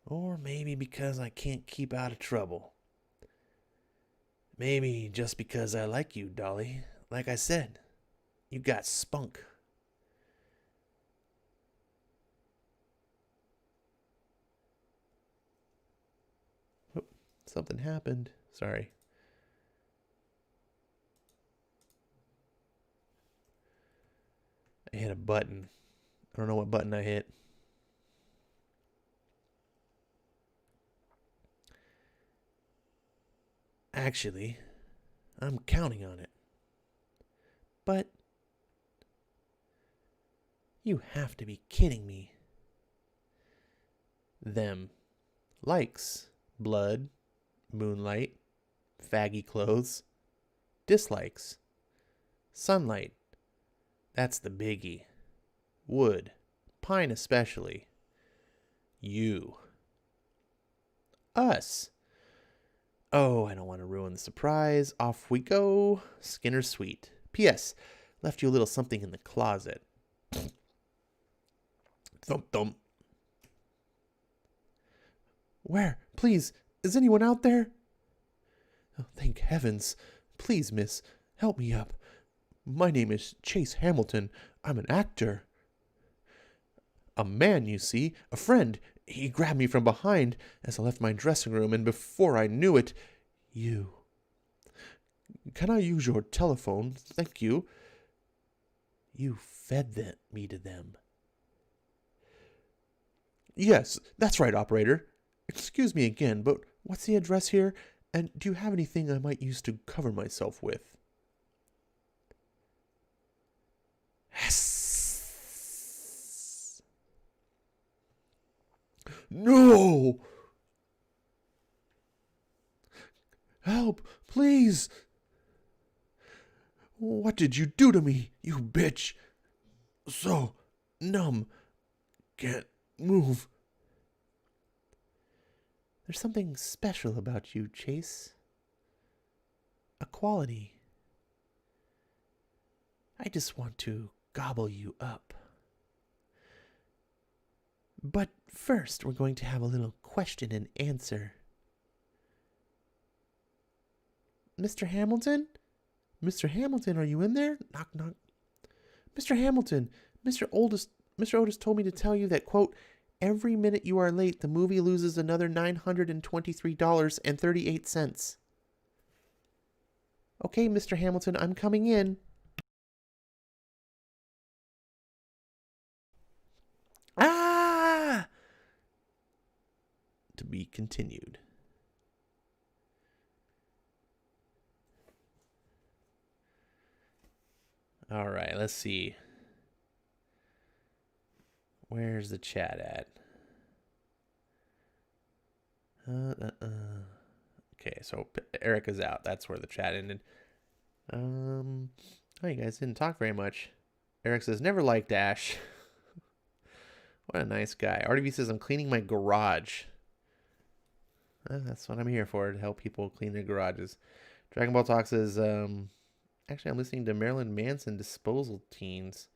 Or maybe because I can't keep out of trouble. Maybe just because I like you, Dolly. Like I said, you got spunk. Oh, something happened. Sorry. I hit a button. I don't know what button I hit. Actually, I'm counting on it. But you have to be kidding me. Them likes blood, moonlight, faggy clothes, dislikes sunlight. That's the biggie. Wood, pine especially. You. Us. Oh, I don't want to ruin the surprise. Off we go. Skinner's Sweet. P.S. Left you a little something in the closet. Thump thump. Where? Please, is anyone out there? Oh, thank heavens. Please, miss, help me up. My name is Chase Hamilton. I'm an actor. A man, you see, a friend. He grabbed me from behind as I left my dressing room, and before I knew it, you. Can I use your telephone? Thank you. You fed me to them. Yes, that's right, operator. Excuse me again, but what's the address here? And do you have anything I might use to cover myself with? Yes. No! Help, please! What did you do to me, you bitch? So numb. Can't move. There's something special about you, Chase. A quality. I just want to gobble you up. But first, we're going to have a little question and answer. Mr. Hamilton? Mr. Hamilton, are you in there? Knock, knock. Mr. Hamilton, Mr. Otis told me to tell you that, quote, every minute you are late, the movie loses another $923.38. Okay, Mr. Hamilton, I'm coming in. Ah! To be continued. All right, let's see. Where's the chat at? Okay, so Erica's out. That's where the chat ended. Oh, you guys didn't talk very much. Eric says, never liked Ash. What a nice guy. RDB says, I'm cleaning my garage. That's what I'm here for, to help people clean their garages. Dragon Ball Talk says, actually, I'm listening to Marilyn Manson Disposal Teens.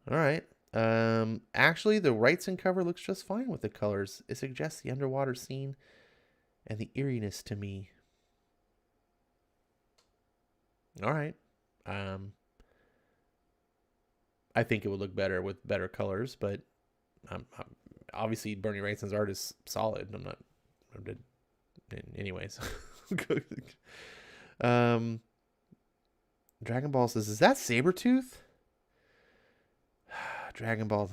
All right. Actually, the Wrightson cover looks just fine with the colors. It suggests the underwater scene and the eeriness to me. All right. Um, I think it would look better with better colors, but obviously Bernie Wrightson's art is solid. I'm not. Anyways. um, Dragon Ball says, "Is that Sabretooth?" Dragon Ball.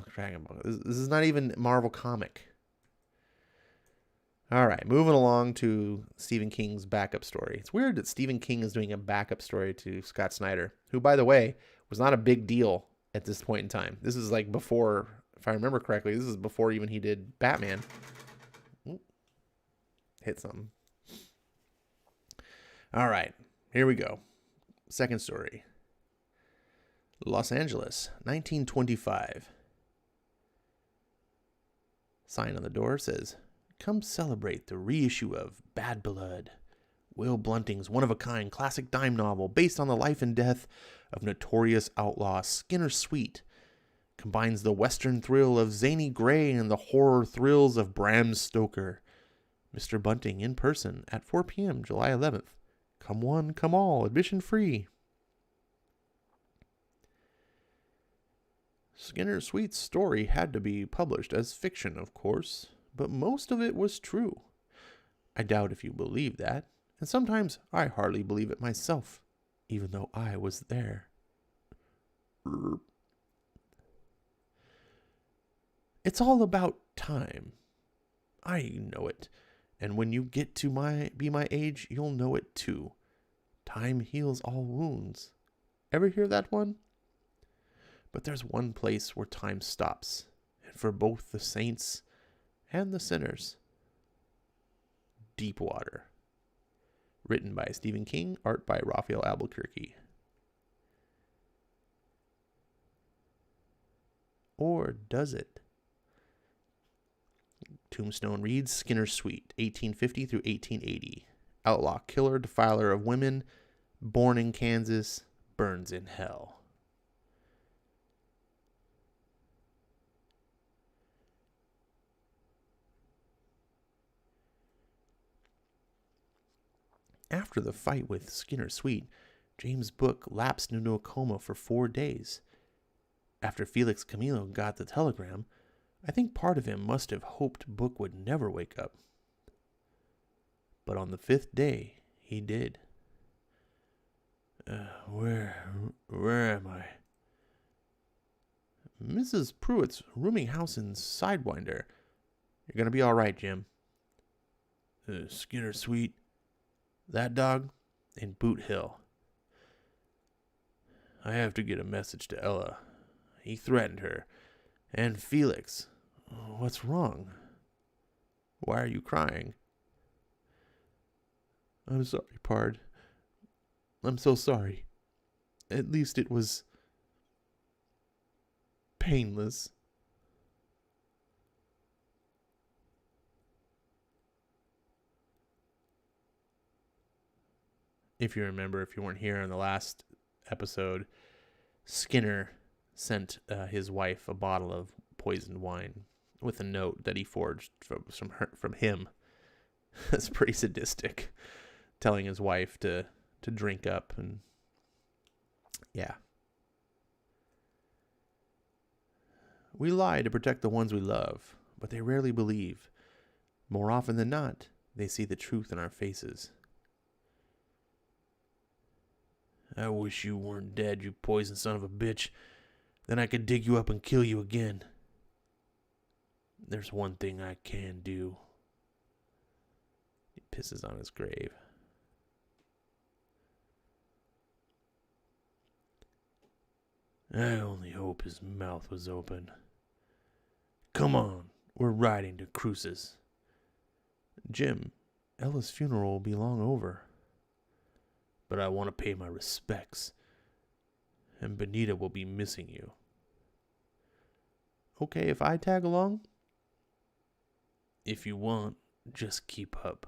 This is not even Marvel comic. All right, moving along to Stephen King's backup story. It's weird that Stephen King is doing a backup story to Scott Snyder, who, by the way, was not a big deal at this point in time. This is like before, if I remember correctly, this is before even he did Batman. Ooh, hit something. All right, here we go. Second story. Los Angeles, 1925. Sign on the door says, "Come celebrate the reissue of Bad Blood, Will Blunting's one-of-a-kind classic dime novel based on the life and death of notorious outlaw Skinner Sweet. Combines the western thrill of Zany Gray and the horror thrills of Bram Stoker. Mr. Bunting in person at 4 p.m. July 11th. Come one, come all, admission free." Skinner Sweet's story had to be published as fiction, of course, but most of it was true. I doubt if you believe that, and sometimes I hardly believe it myself, even though I was there. It's all about time. I know it, and when you get to be my age, you'll know it too. Time heals all wounds. Ever hear that one? But there's one place where time stops, and for both the saints and the sinners. Deepwater. Written by Stephen King, art by Raphael Albuquerque. Or does it? Tombstone reads, Skinner Sweet, 1850 through 1880. Outlaw killer, defiler of women, born in Kansas, burns in hell. After the fight with Skinner Sweet, James Book lapsed into a coma for 4 days. After Felix Camilo got the telegram, I think part of him must have hoped Book would never wake up. But on the 5th day, he did. Where am I? Mrs. Pruitt's rooming house in Sidewinder. You're gonna be all right, Jim. Skinner Sweet. That dog in Boot Hill. I have to get a message to Ella. He threatened her. And Felix. What's wrong? Why are you crying? I'm sorry, Pard. I'm so sorry. At least it was painless. If you remember, if you weren't here in the last episode, Skinner sent his wife a bottle of poisoned wine with a note that he forged from him. That's pretty sadistic, telling his wife to drink up, and yeah. We lie to protect the ones we love, but they rarely believe. More often than not, they see the truth in our faces. I wish you weren't dead, you poison son of a bitch. Then I could dig you up and kill you again. There's one thing I can do. He pisses on his grave. I only hope his mouth was open. Come on, we're riding to Cruces. Jim, Ella's funeral will be long over. But I want to pay my respects. And Benita will be missing you. Okay, if I tag along? If you want, just keep up.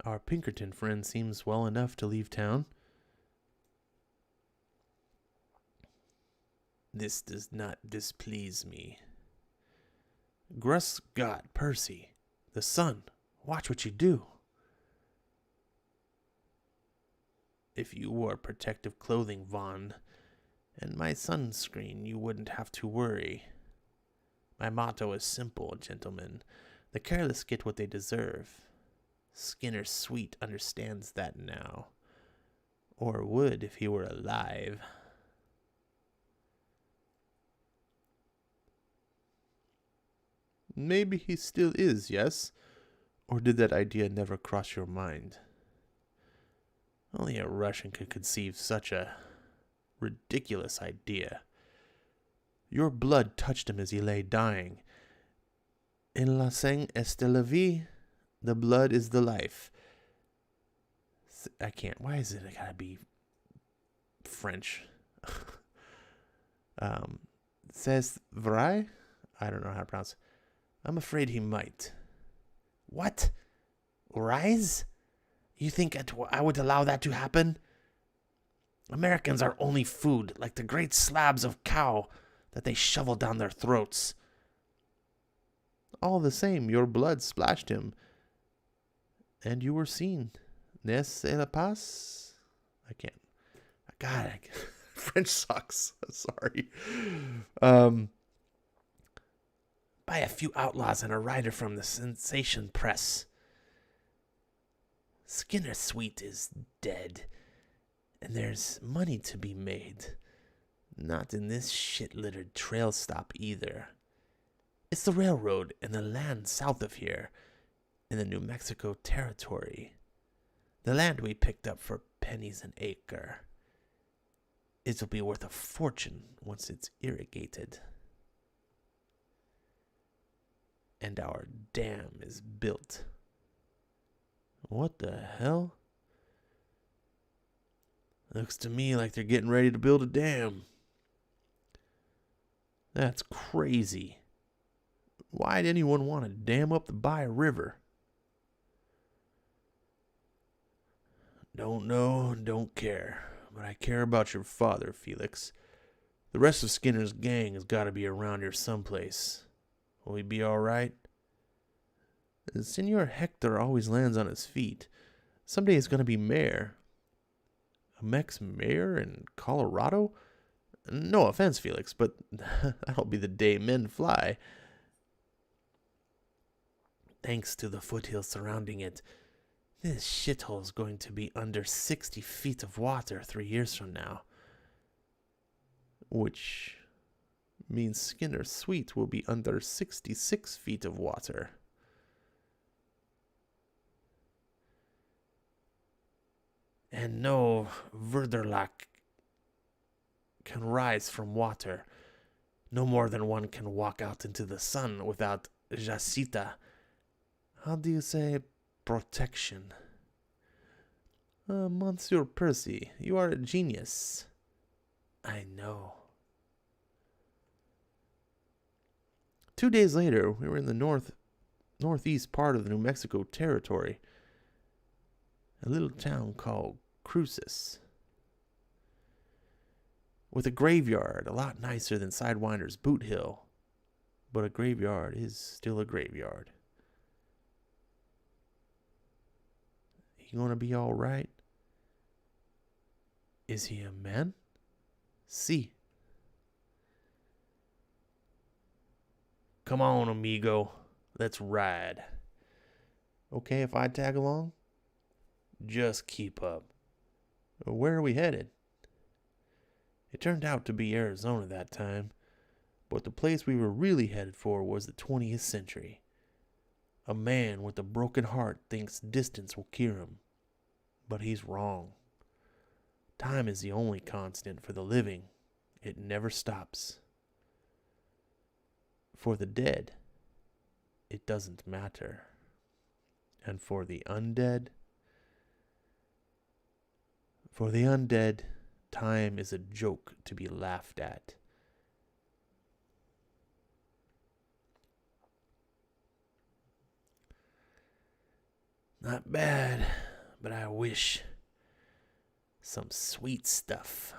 Our Pinkerton friend seems well enough to leave town. This does not displease me. Grusgott, Percy, the sun, watch what you do. If you wore protective clothing, Vaughn, and my sunscreen, you wouldn't have to worry. My motto is simple, gentlemen. The careless get what they deserve. Skinner Sweet understands that now. Or would if he were alive. Maybe he still is, yes? Or did that idea never cross your mind? Only a Russian could conceive such a ridiculous idea. Your blood touched him as he lay dying. In la sang est la vie, the blood is the life. I can't. Why is it gotta be French? C'est vrai? I don't know how to pronounce it. I'm afraid he might. What? Rise? You think I would allow that to happen? Americans are only food, like the great slabs of cow that they shovel down their throats. All the same, your blood splashed him. And you were seen. N'est-ce la passe? I can't. God, French sucks. Sorry. By a few outlaws and a writer from the sensation press. Skinner Sweet is dead, and there's money to be made. Not in this shit-littered trail stop either. It's the railroad and the land south of here, in the New Mexico territory. The land we picked up for pennies an acre. It'll be worth a fortune once it's irrigated. And our dam is built. What the hell? Looks to me like they're getting ready to build a dam. That's crazy. Why'd anyone want to dam up the Bayou River? Don't know and don't care, but I care about your father, Felix. The rest of Skinner's gang has got to be around here someplace. Will he be all right? Senor Hector always lands on his feet. Someday he's going to be mayor. A Mex mayor in Colorado? No offense, Felix, but that'll be the day men fly. Thanks to the foothills surrounding it, this shithole's going to be under 60 feet of water 3 years from now. Which means Skinner Sweet will be under 66 feet of water. And no Verderlach can rise from water. No more than one can walk out into the sun without Jacita. How do you say protection? Monsieur Percy, you are a genius. I know. 2 days later, we were in the northeast part of the New Mexico territory. A little town called Cruces. With a graveyard, a lot nicer than Sidewinder's Boot Hill. But a graveyard is still a graveyard. He gonna be all right? Is he a man? Si. Come on, amigo. Let's ride. Okay if I tag along? Just keep up. Where are we headed? It turned out to be Arizona that time, but the place we were really headed for was the 20th century. A man with a broken heart thinks distance will cure him, but he's wrong. Time is the only constant for the living. It never stops. For the dead, it doesn't matter. And for the undead, time is a joke to be laughed at. Not bad, but I wish some sweet stuff.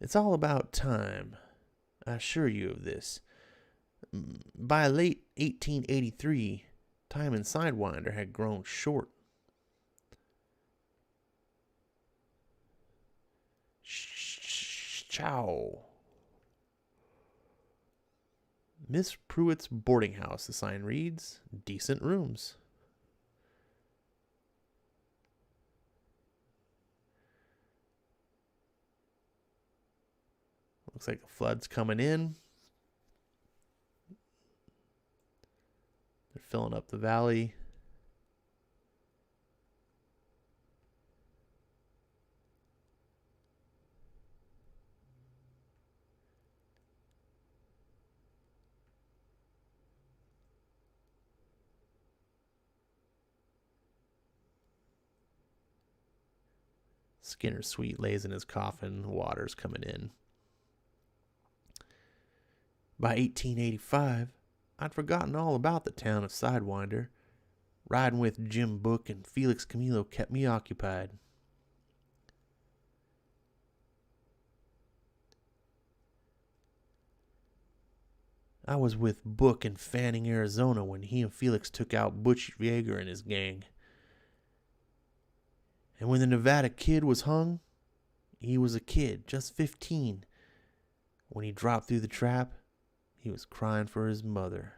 It's all about time. I assure you of this. By late 1883, time in Sidewinder had grown short. Chow. Miss Pruitt's boarding house, the sign reads. Decent rooms. Looks like the flood's coming in. They're filling up the valley. Skinner Sweet lays in his coffin. Water's coming in. By 1885, I'd forgotten all about the town of Sidewinder. Riding with Jim Book and Felix Camilo kept me occupied. I was with Book in Fanning, Arizona when he and Felix took out Butch Yeager and his gang. And when the Nevada Kid was hung, he was a kid, just 15. When he dropped through the trap, he was crying for his mother.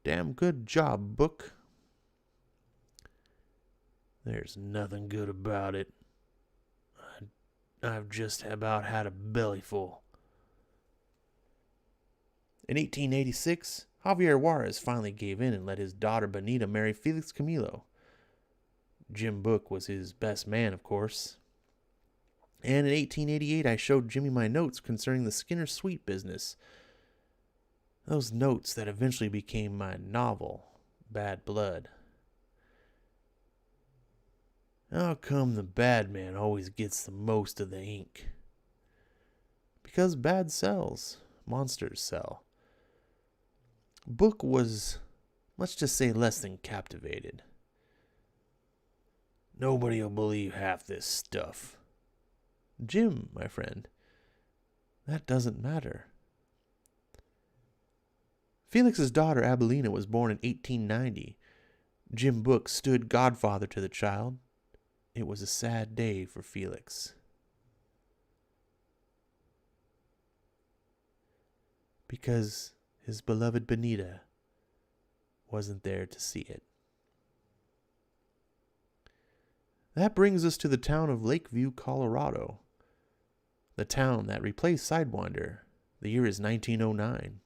Damn good job, Book. There's nothing good about it. I've just about had a bellyful. In 1886, Javier Juarez finally gave in and let his daughter Benita marry Felix Camilo. Jim Book was his best man, of course. And in 1888, I showed Jimmy my notes concerning the Skinner Sweet business. Those notes that eventually became my novel, Bad Blood. How come the bad man always gets the most of the ink? Because bad sells. Monsters sell. Book was, let's just say, less than captivated. Nobody'll believe half this stuff. Jim, my friend, that doesn't matter. Felix's daughter Abelina was born in 1890. Jim Book stood godfather to the child. It was a sad day for Felix. Because his beloved Benita wasn't there to see it. That brings us to the town of Lakeview, Colorado. The town that replaced Sidewinder. The year is 1909.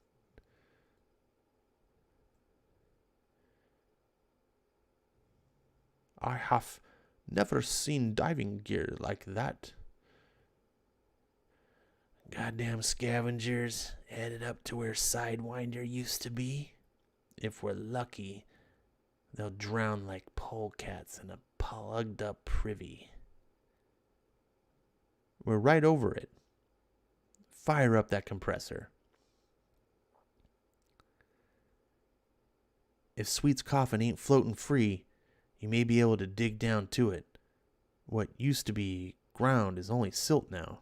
I have never seen diving gear like that. Goddamn scavengers headed up to where Sidewinder used to be. If we're lucky, they'll drown like polecats in a plugged up privy. We're right over it. Fire up that compressor. If Sweet's coffin ain't floating free, you may be able to dig down to it. What used to be ground is only silt now.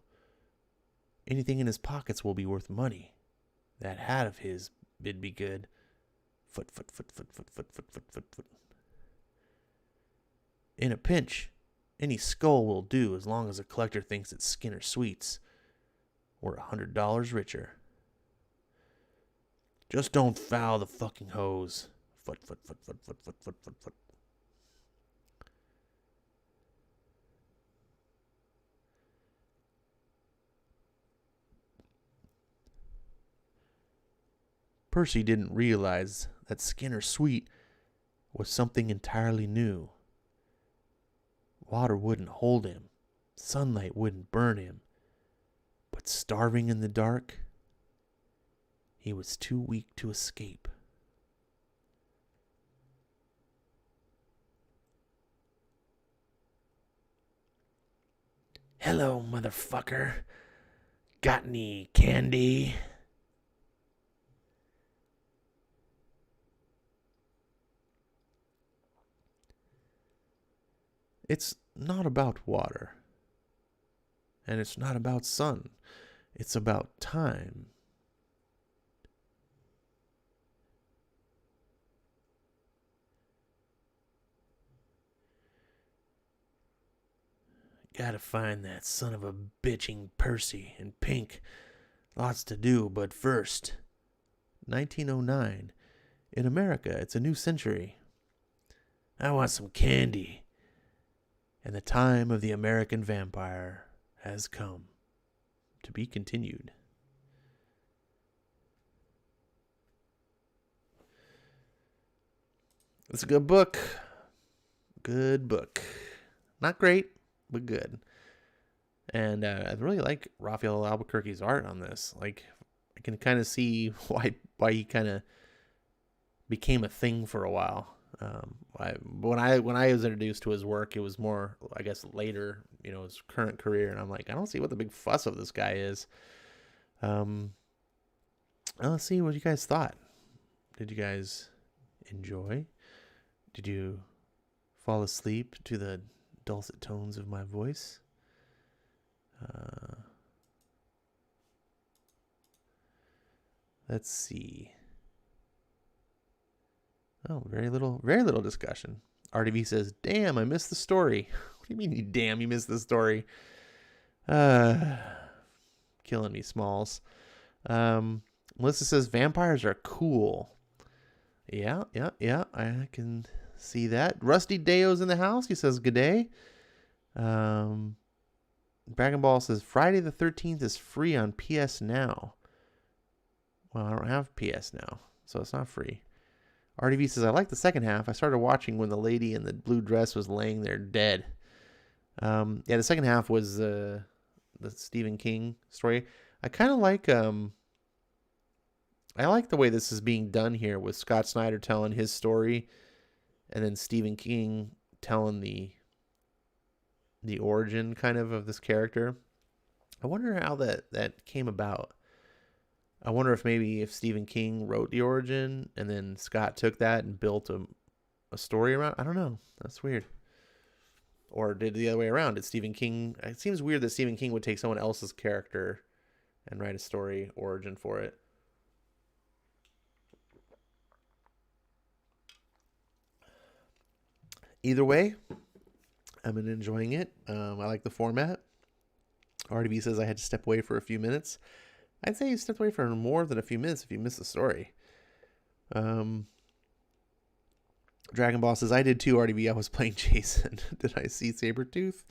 Anything in his pockets will be worth money. That hat of his bid be good. Foot. In a pinch, any skull will do as long as a collector thinks it's Skinner Sweets. We're $100 richer. Just don't foul the fucking hose. Foot. Percy didn't realize that Skinner Sweet was something entirely new. Water wouldn't hold him. Sunlight wouldn't burn him. But starving in the dark, he was too weak to escape. Hello, motherfucker. Got any candy? It's not about water. And it's not about sun. It's about time. Gotta find that son of a bitching Percy and Pink. Lots to do, but first, 1909. In America, it's a new century. I want some candy. And the time of the American vampire has come. To be continued. It's a good book. Good book. Not great, but good. And I really like Raphael Albuquerque's art on this. Like, I can kind of see why he kind of became a thing for a while. When I was introduced to his work, it was more, I guess, later, his current career, and I'm like, I don't see what the big fuss of this guy is. Let's see what you guys thought. Did you guys enjoy? Did you fall asleep to the dulcet tones of my voice? Let's see. Oh, very little discussion. RDV says, "Damn, I missed the story." What do you mean, damn, you missed the story? Killing me, Smalls. Melissa says, "Vampires are cool." Yeah. I can see that. Rusty Deo's in the house. He says, "Good day." Dragon Ball says, "Friday the 13th is free on PS Now." Well, I don't have PS Now, so it's not free. RDV says, "I like the second half. I started watching when the lady in the blue dress was laying there dead." Yeah, the second half was the Stephen King story. I kind of like I like the way this is being done here, with Scott Snyder telling his story and then Stephen King telling the origin kind of this character. I wonder how that came about. I wonder if Stephen King wrote the origin and then Scott took that and built a story around. I don't know. That's weird. Or did the other way around? Did Stephen King... It seems weird that Stephen King would take someone else's character and write a story origin for it. Either way, I've been enjoying it. I like the format. RDB says I had to step away for a few minutes. I'd say you stepped away for more than a few minutes if you missed the story. Dragon Ball says, "I did too, RDB. I was playing Jason." Did I see Sabretooth?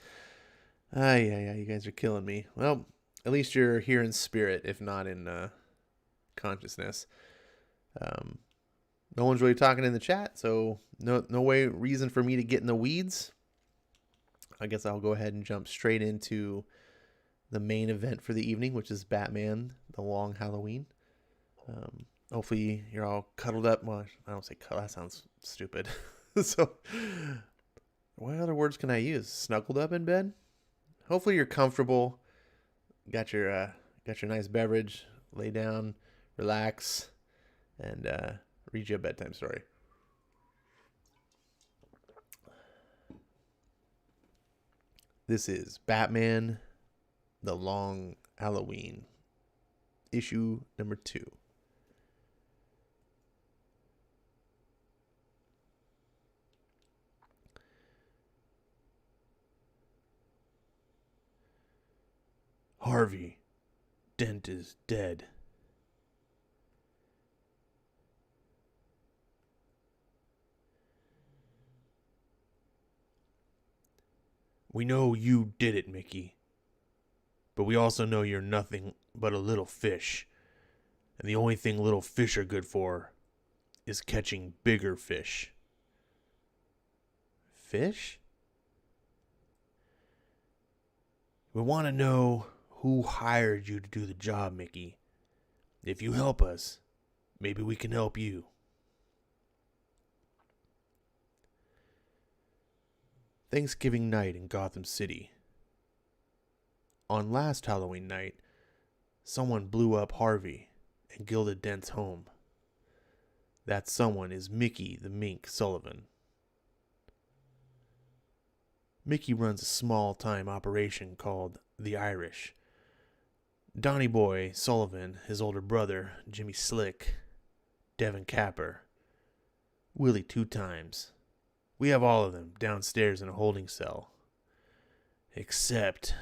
Yeah, you guys are killing me. Well, at least you're here in spirit, if not in consciousness. No one's really talking in the chat, so no reason for me to get in the weeds. I guess I'll go ahead and jump straight into the main event for the evening, which is Batman: The Long Halloween. Hopefully you're all cuddled up. Well, I don't say cuddle. That sounds stupid. So what other words can I use? Snuggled up in bed? Hopefully you're comfortable. Got your nice beverage. Lay down, relax, and read you a bedtime story. This is Batman: The Long Halloween, issue number 2. Harvey Dent is dead. We know you did it, Mickey. But we also know you're nothing but a little fish. And the only thing little fish are good for is catching bigger fish. Fish? We want to know who hired you to do the job, Mickey. If you help us, maybe we can help you. Thanksgiving night in Gotham City. On last Halloween night, someone blew up Harvey and Gilda Dent's home. That someone is Mickey the Mink Sullivan. Mickey runs a small-time operation called the Irish. Donny Boy Sullivan, his older brother, Jimmy Slick, Devin Capper, Willie Two Times. We have all of them downstairs in a holding cell. Except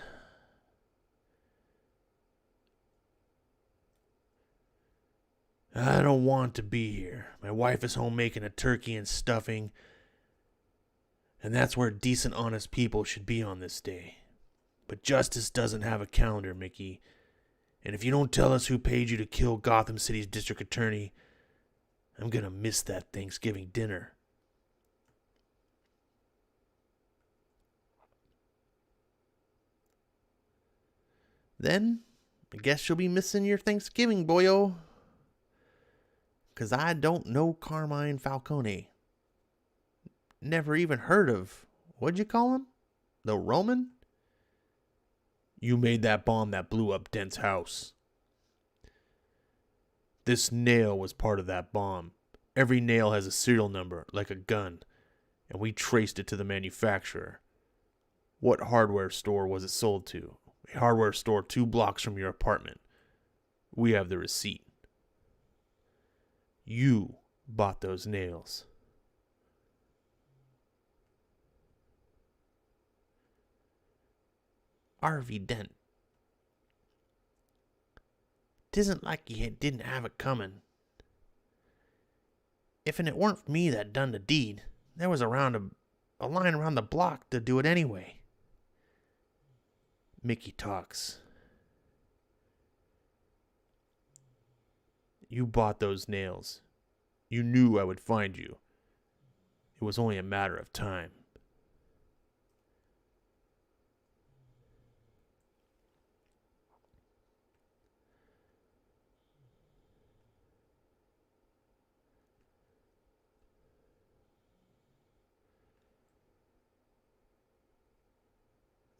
I don't want to be here. My wife is home making a turkey and stuffing, and that's where decent, honest people should be on this day. But justice doesn't have a calendar, Mickey. And if you don't tell us who paid you to kill Gotham City's district attorney, I'm gonna miss that Thanksgiving dinner. Then, I guess you'll be missing your Thanksgiving, boyo. 'Cause I don't know Carmine Falcone. Never even heard of, what'd you call him? The Roman? You made that bomb that blew up Dent's house. This nail was part of that bomb. Every nail has a serial number, like a gun, and we traced it to the manufacturer. What hardware store was it sold to? A hardware store 2 blocks from your apartment. We have the receipt. You bought those nails. Harvey Dent. 'Tisn't like he didn't have it coming. If'n it weren't for me that done the deed, there was a line around the block to do it anyway. Mickey talks. You bought those nails. You knew I would find you. It was only a matter of time.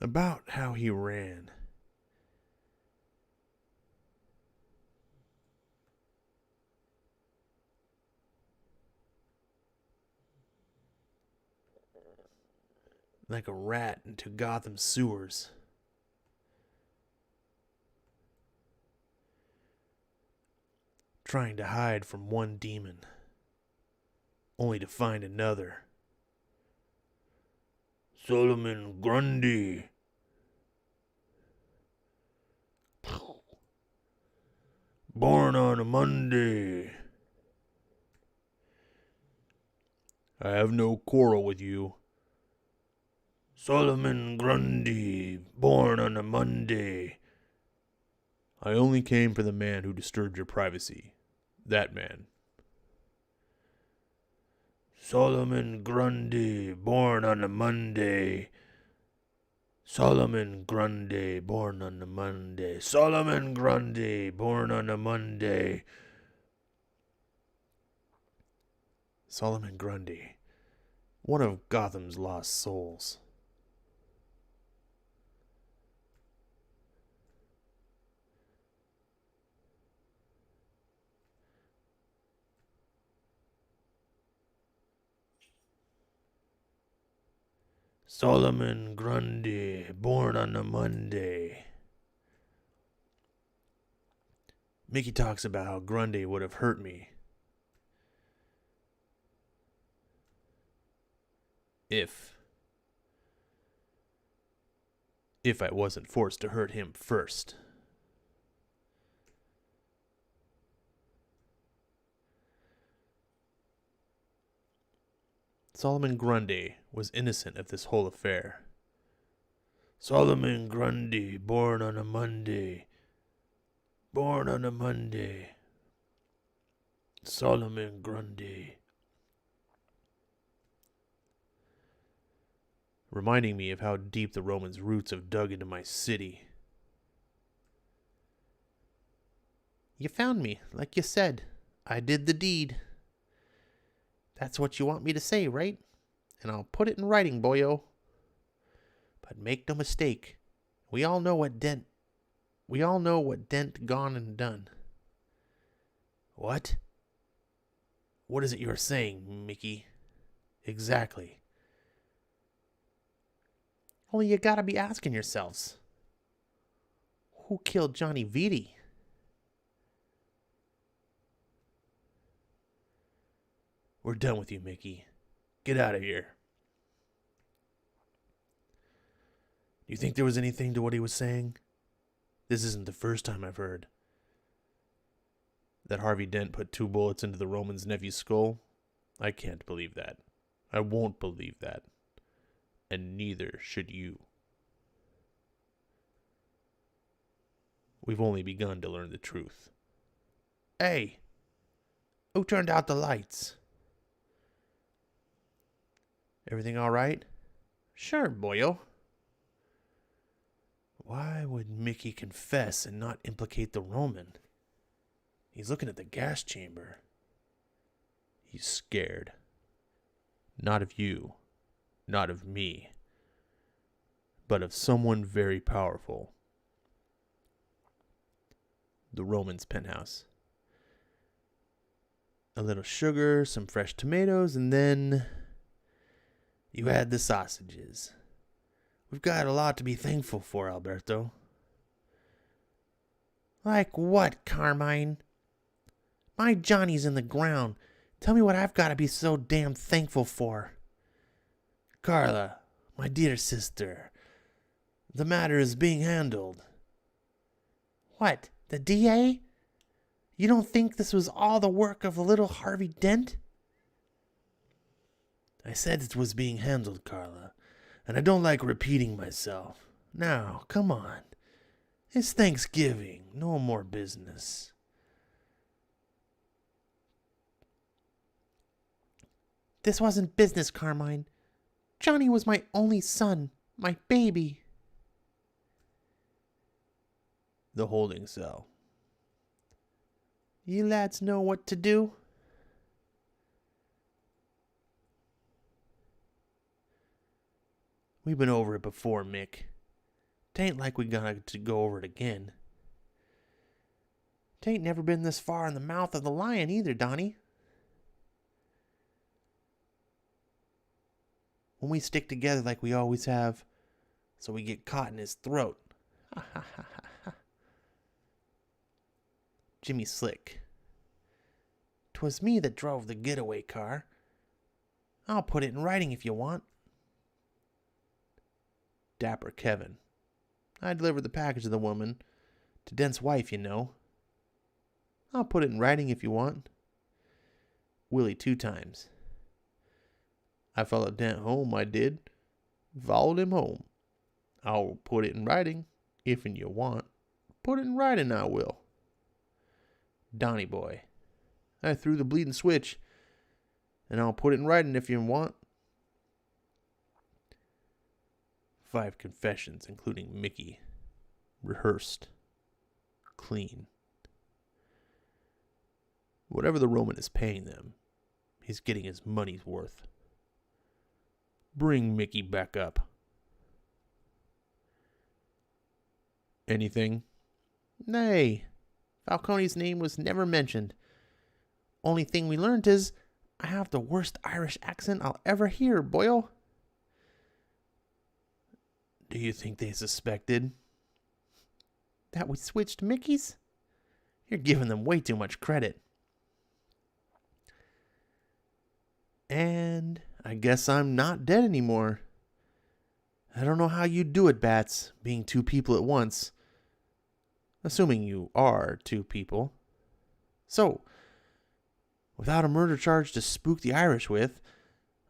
About how he ran. Like a rat into Gotham sewers. Trying to hide from one demon, only to find another. Solomon Grundy. Born on a Monday. I have no quarrel with you. Solomon Grundy, born on a Monday. I only came for the man who disturbed your privacy. That man. Solomon Grundy, born on a Monday. Solomon Grundy, born on a Monday. Solomon Grundy, born on a Monday. Solomon Grundy, one of Gotham's lost souls. Solomon Grundy, born on a Monday. Mickey talks about how Grundy would have hurt me if I wasn't forced to hurt him first. Solomon Grundy was innocent of this whole affair. Solomon Grundy, born on a Monday. Born on a Monday. Solomon Grundy. Reminding me of how deep the Romans' roots have dug into my city. You found me, like you said. I did the deed. That's what you want me to say, right? And I'll put it in writing, boyo. But make no mistake, we all know what Dent gone and done. What? What is it you're saying, Mickey? Exactly. Only you gotta be asking yourselves, who killed Johnny Vitti? We're done with you, Mickey. Get out of here. Do you think there was anything to what he was saying? This isn't the first time I've heard that Harvey Dent put 2 bullets into the Roman's nephew's skull. I can't believe that. I won't believe that. And neither should you. We've only begun to learn the truth. Hey, who turned out the lights? Everything all right? Sure, boyo. Why would Mickey confess and not implicate the Roman? He's looking at the gas chamber. He's scared. Not of you, not of me, but of someone very powerful. The Roman's penthouse. A little sugar, some fresh tomatoes, and then you add the sausages. We've got a lot to be thankful for, Alberto. Like what, Carmine? My Johnny's in the ground. Tell me what I've got to be so damn thankful for. Carla, my dear sister, the matter is being handled. What, the DA? You don't think this was all the work of the little Harvey Dent? I said it was being handled, Carla, and I don't like repeating myself. Now, come on. It's Thanksgiving, no more business. This wasn't business, Carmine. Johnny was my only son, my baby. The holding cell. You lads know what to do? We've been over it before, Mick. Tain't like we got to go over it again. Tain't never been this far in the mouth of the lion either, Donnie. When we stick together like we always have, so we get caught in his throat. Ha ha ha ha ha. Jimmy Slick. 'Twas me that drove the getaway car. I'll put it in writing if you want. Dapper Kevin. I delivered the package to the woman, to Dent's wife, you know. I'll put it in writing if you want. Willie 2 times. I followed Dent home, I did. Followed him home. I'll put it in writing, if and you want. Put it in writing, I will. Donnie boy. I threw the bleeding switch, and I'll put it in writing if you want. 5 confessions, including Mickey. Rehearsed. Clean. Whatever the Roman is paying them, he's getting his money's worth. Bring Mickey back up. Anything? Nay. Falcone's name was never mentioned. Only thing we learned is I have the worst Irish accent I'll ever hear, boyo. Do you think they suspected that we switched Mickeys? You're giving them way too much credit. And I guess I'm not dead anymore. I don't know how you do it, Bats, being 2 people at once. Assuming you are 2 people. So, without a murder charge to spook the Irish with,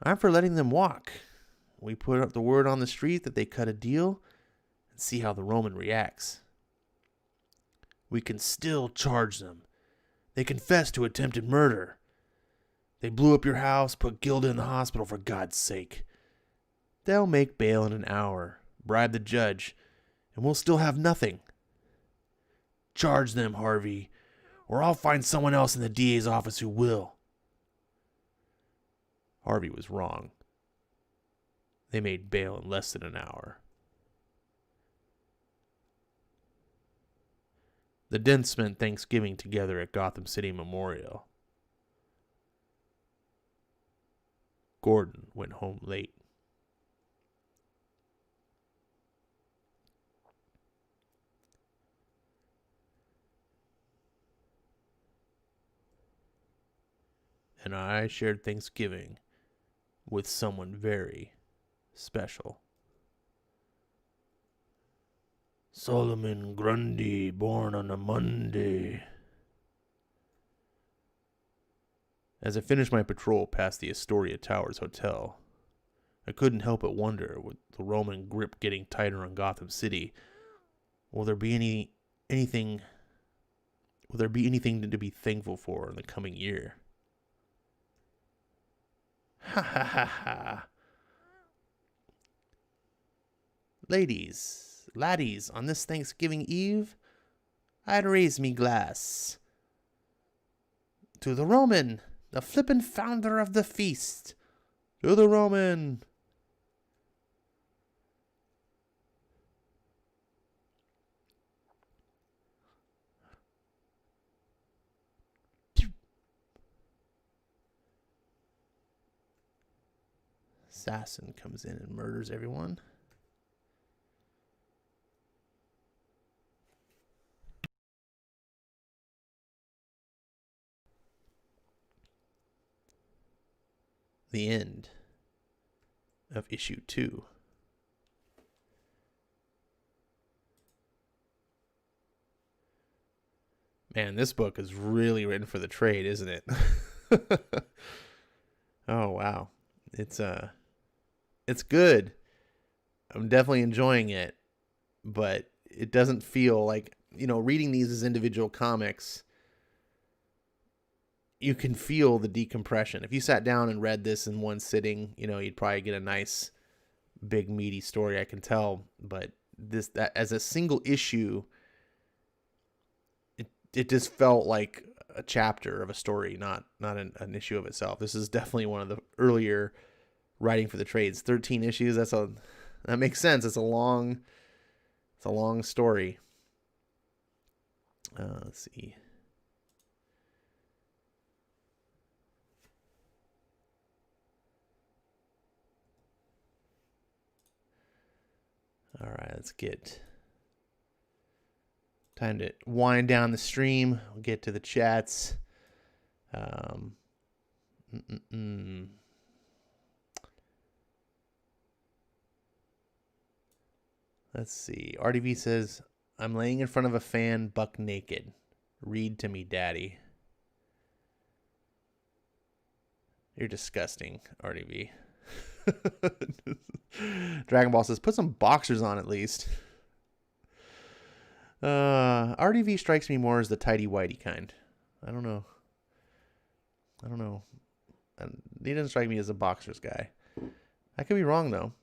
I'm for letting them walk. We put up the word on the street that they cut a deal and see how the Roman reacts. We can still charge them. They confessed to attempted murder. They blew up your house, put Gilda in the hospital for God's sake. They'll make bail in an hour, bribe the judge, and we'll still have nothing. Charge them, Harvey, or I'll find someone else in the DA's office who will. Harvey was wrong. They made bail in less than an hour. The Dents spent Thanksgiving together at Gotham City Memorial. Gordon went home late. and I shared Thanksgiving with someone very special. Solomon Grundy, born on a Monday. As I finished my patrol past the Astoria Towers Hotel, I couldn't help but wonder, with the Roman grip getting tighter on Gotham City, will there be anything to be thankful for in the coming year? Ha ha ha ha. Laddies, on this Thanksgiving Eve, I'd raise me glass to the Roman, the flippin' founder of the feast. To the Roman. Assassin comes in and murders everyone. The end of issue 2. Man, this book is really written for the trade, isn't it? Oh wow. It's good. I'm definitely enjoying it, but it doesn't feel like, reading these as individual comics, you can feel the decompression. If you sat down and read this in one sitting, you'd probably get a nice big meaty story, I can tell, but that as a single issue, it just felt like a chapter of a story, not an issue of itself. This is definitely one of the earlier writing for the trades. 13 issues, that makes sense. It's a long story. Let's see. All right, let's get time to wind down the stream. We'll get to the chats. Let's see. RDV says, I'm laying in front of a fan buck naked. Read to me, daddy. You're disgusting, RDV. Dragon Ball says, put some boxers on at least. RDV strikes me more as the tidy whitey kind. I don't know. He doesn't strike me as a boxers guy. I could be wrong though.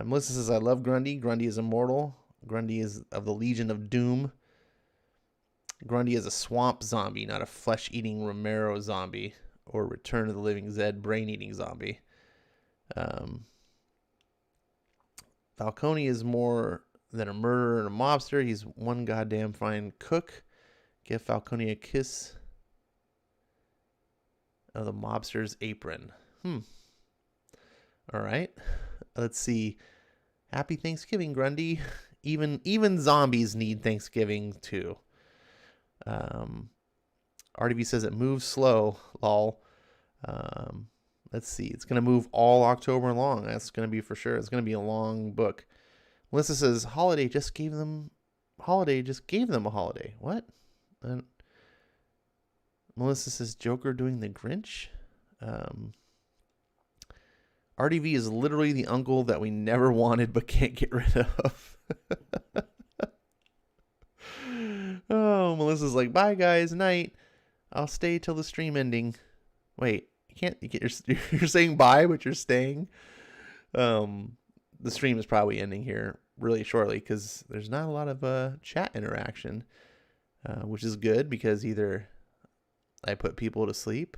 Melissa says, I love Grundy. Grundy is immortal. Grundy is of the Legion of Doom. Grundy is a swamp zombie, not a flesh-eating Romero zombie or Return of the Living Zed brain-eating zombie. Falcone is more than a murderer and a mobster. He's one goddamn fine cook. Give Falcone a kiss of the mobster's apron. All right. Let's see. Happy Thanksgiving, Grundy. Even zombies need Thanksgiving too. RDV says it moves slow. Lol. Let's see. It's going to move all October long. That's going to be for sure. It's going to be a long book. Melissa says, Holiday just gave them a holiday. What? Melissa says, Joker doing the Grinch? RDV is literally the uncle that we never wanted but can't get rid of. Oh, Melissa's like, bye guys, night. I'll stay till the stream ending. Wait, you're saying bye, but you're staying? The stream is probably ending here really shortly because there's not a lot of chat interaction, which is good because either I put people to sleep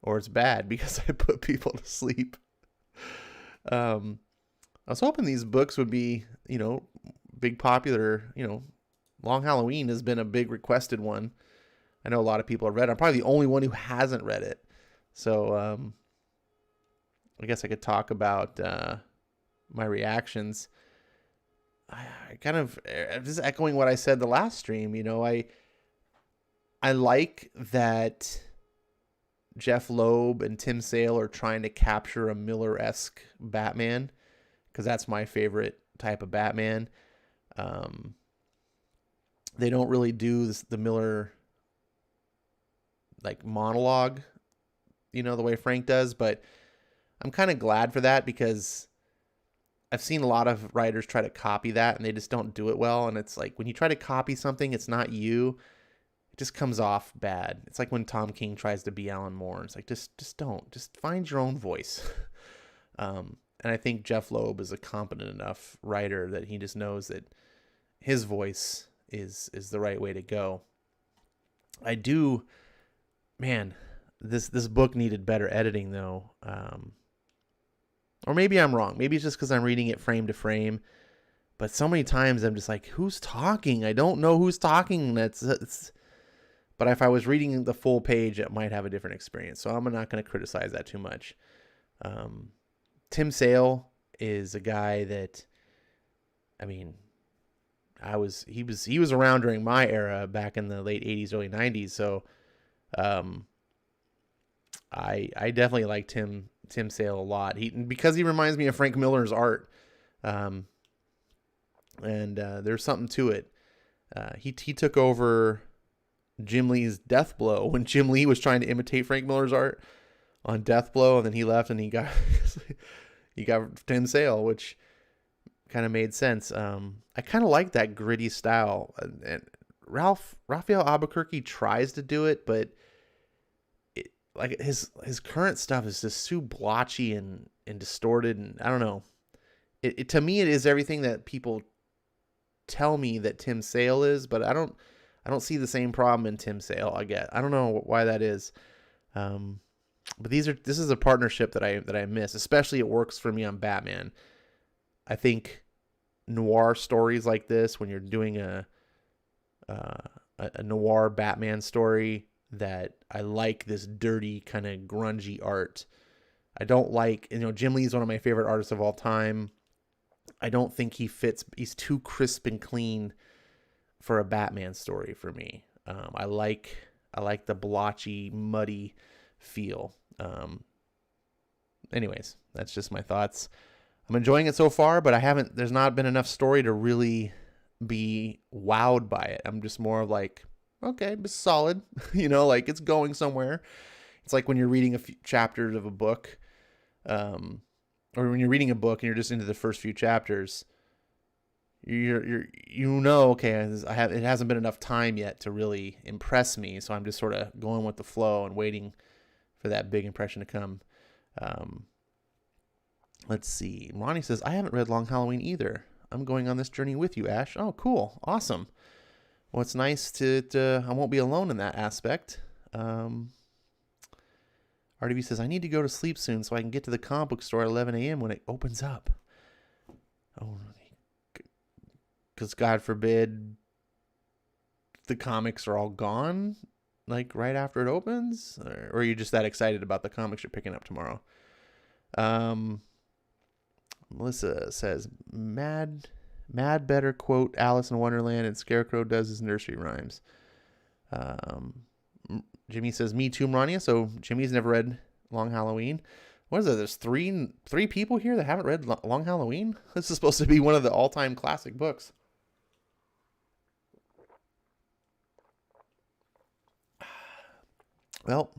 or it's bad because I put people to sleep. I was hoping these books would be, big popular, Long Halloween has been a big requested one. I know a lot of people have read it. I'm probably the only one who hasn't read it. So I guess I could talk about my reactions. I kind of just echoing what I said the last stream. I like that Jeff Loeb and Tim Sale are trying to capture a Miller-esque Batman, because that's my favorite type of Batman. They don't really do the Miller like monologue, the way Frank does, but I'm kind of glad for that, because I've seen a lot of writers try to copy that and they just don't do it well. And it's like, when you try to copy something, it's not you. It just comes off bad. It's like when Tom King tries to be Alan Moore. It's like, just don't. Just find your own voice. And I think Jeff Loeb is a competent enough writer that he just knows that his voice is the right way to go. This book needed better editing though. Or maybe I'm wrong. Maybe it's just because I'm reading it frame to frame. But so many times I'm just like, who's talking? I don't know who's talking. But if I was reading the full page, it might have a different experience. So I'm not going to criticize that too much. Tim Sale is a guy that, he was around during my era back in the late 80s, early 90s. So I definitely like Tim Sale a lot. Because he reminds me of Frank Miller's art. And there's something to it. He took over Jim Lee's Death Blow when Jim Lee was trying to imitate Frank Miller's art on Death Blow, and then he left and he got Tim Sale, which kind of made sense. I kind of like that gritty style, and Raphael Albuquerque tries to do it, but his current stuff is just too blotchy and distorted, and I don't know. It to me, it is everything that people tell me that Tim Sale is, but I don't see the same problem in Tim Sale. I don't know why that is. But this is a partnership that I miss. Especially it works for me on Batman. I think noir stories like this, when you're doing a noir Batman story, that I like this dirty kind of grungy art. I don't like, Jim Lee is one of my favorite artists of all time. I don't think he fits. He's too crisp and clean for a Batman story for me. I like the blotchy, muddy feel. Anyways, that's just my thoughts. I'm enjoying it so far, but there's not been enough story to really be wowed by it. I'm just more of like, okay, it's solid, like it's going somewhere. It's like when you're reading a few chapters of a book, or when you're reading a book and you're just into the first few chapters, okay, it hasn't been enough time yet to really impress me, so I'm just sort of going with the flow and waiting for that big impression to come. Let's see. Ronnie says, I haven't read Long Halloween either. I'm going on this journey with you, Ash. Oh, cool. Awesome. Well, it's nice to I won't be alone in that aspect. RDB says, I need to go to sleep soon so I can get to the comic book store at 11 a.m. when it opens up. Oh, because God forbid the comics are all gone, like right after it opens? Or are you just that excited about the comics you're picking up tomorrow? Melissa says, Mad better quote Alice in Wonderland, and Scarecrow does his nursery rhymes. Jimmy says, me too, Melania. So Jimmy's never read Long Halloween. What is it? There's three people here that haven't read Long Halloween? This is supposed to be one of the all-time classic books. Well,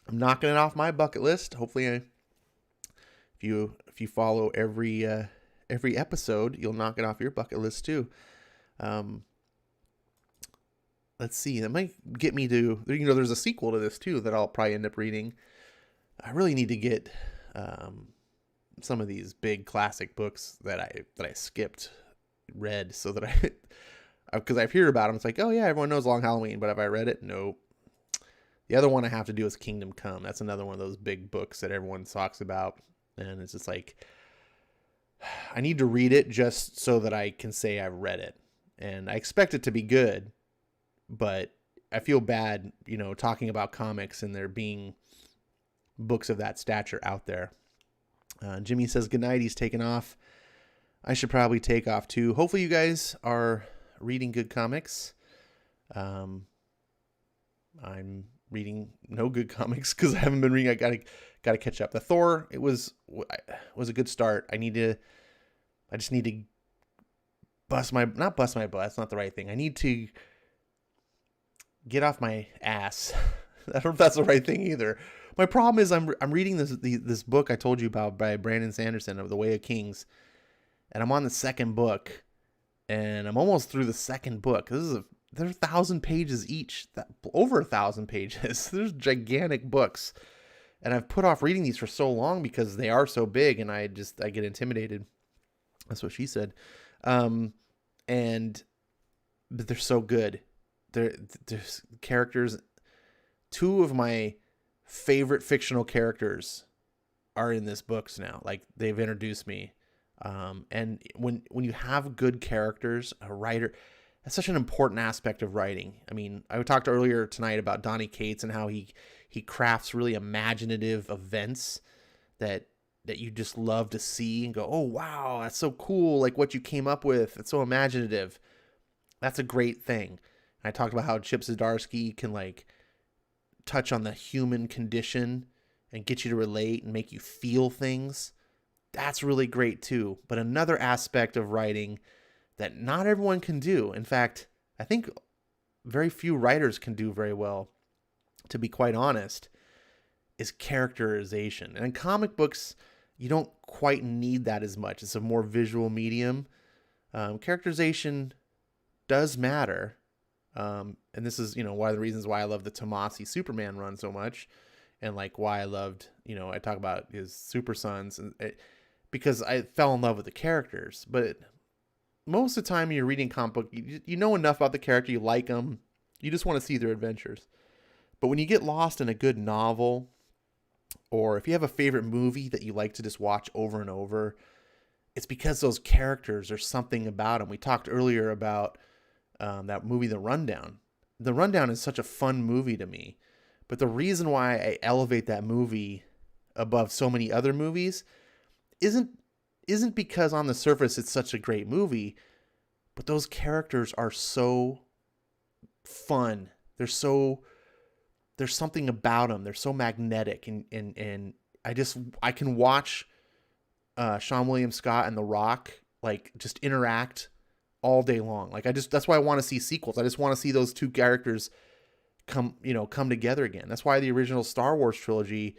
I'm knocking it off my bucket list. Hopefully, if you follow every episode, you'll knock it off your bucket list too. Let's see. That might get me to, there's a sequel to this too that I'll probably end up reading. I really need to get some of these big classic books that I skipped read, so that because I've heard about them. It's like, oh yeah, everyone knows Long Halloween, but have I read it? Nope. The other one I have to do is Kingdom Come. That's another one of those big books that everyone talks about, and it's just like, I need to read it just so that I can say I've read it, and I expect it to be good. But I feel bad, talking about comics and there being books of that stature out there. Jimmy says, good night. He's taken off. I should probably take off too. Hopefully you guys are reading good comics. I'm reading no good comics because I haven't been reading. I gotta catch up. The Thor, it was a good start. I just need to not bust my butt. That's not the right thing. I need to get off my ass. I don't know if that's the right thing either. My problem is I'm reading this book I told you about by Brandon Sanderson of The Way of Kings, and I'm on the second book, and I'm almost through the second book. They're 1,000 pages each, over 1,000 pages. There's gigantic books, and I've put off reading these for so long because they are so big, and I get intimidated. That's what she said. But they're so good. There's characters. Two of my favorite fictional characters are in this books now. Like, they've introduced me. And when you have good characters, a writer, that's such an important aspect of writing. I mean, I talked earlier tonight about Donny Cates and how he crafts really imaginative events that you just love to see and go, oh, wow, that's so cool. Like, what you came up with, it's so imaginative. That's a great thing. And I talked about how Chip Zdarsky can, like, touch on the human condition and get you to relate and make you feel things. That's really great too. But another aspect of writing that not everyone can do, in fact, I think very few writers can do very well, to be quite honest, is characterization. And in comic books, you don't quite need that as much. It's a more visual medium. Characterization does matter. And this is, one of the reasons why I love the Tomasi Superman run so much. And like why I loved, I talk about his Super Sons because I fell in love with the characters. But most of the time you're reading comic book, you know enough about the character, you like them, you just want to see their adventures. But when you get lost in a good novel, or if you have a favorite movie that you like to just watch over and over, it's because those characters, there's something about them. We talked earlier about that movie, The Rundown. The Rundown is such a fun movie to me. But the reason why I elevate that movie above so many other movies isn't because on the surface it's such a great movie, but those characters are so fun. There's something about them. They're so magnetic, and I can watch Sean William Scott and The Rock like just interact all day long. Like that's why I want to see sequels. I just want to see those two characters come together again. That's why the original Star Wars trilogy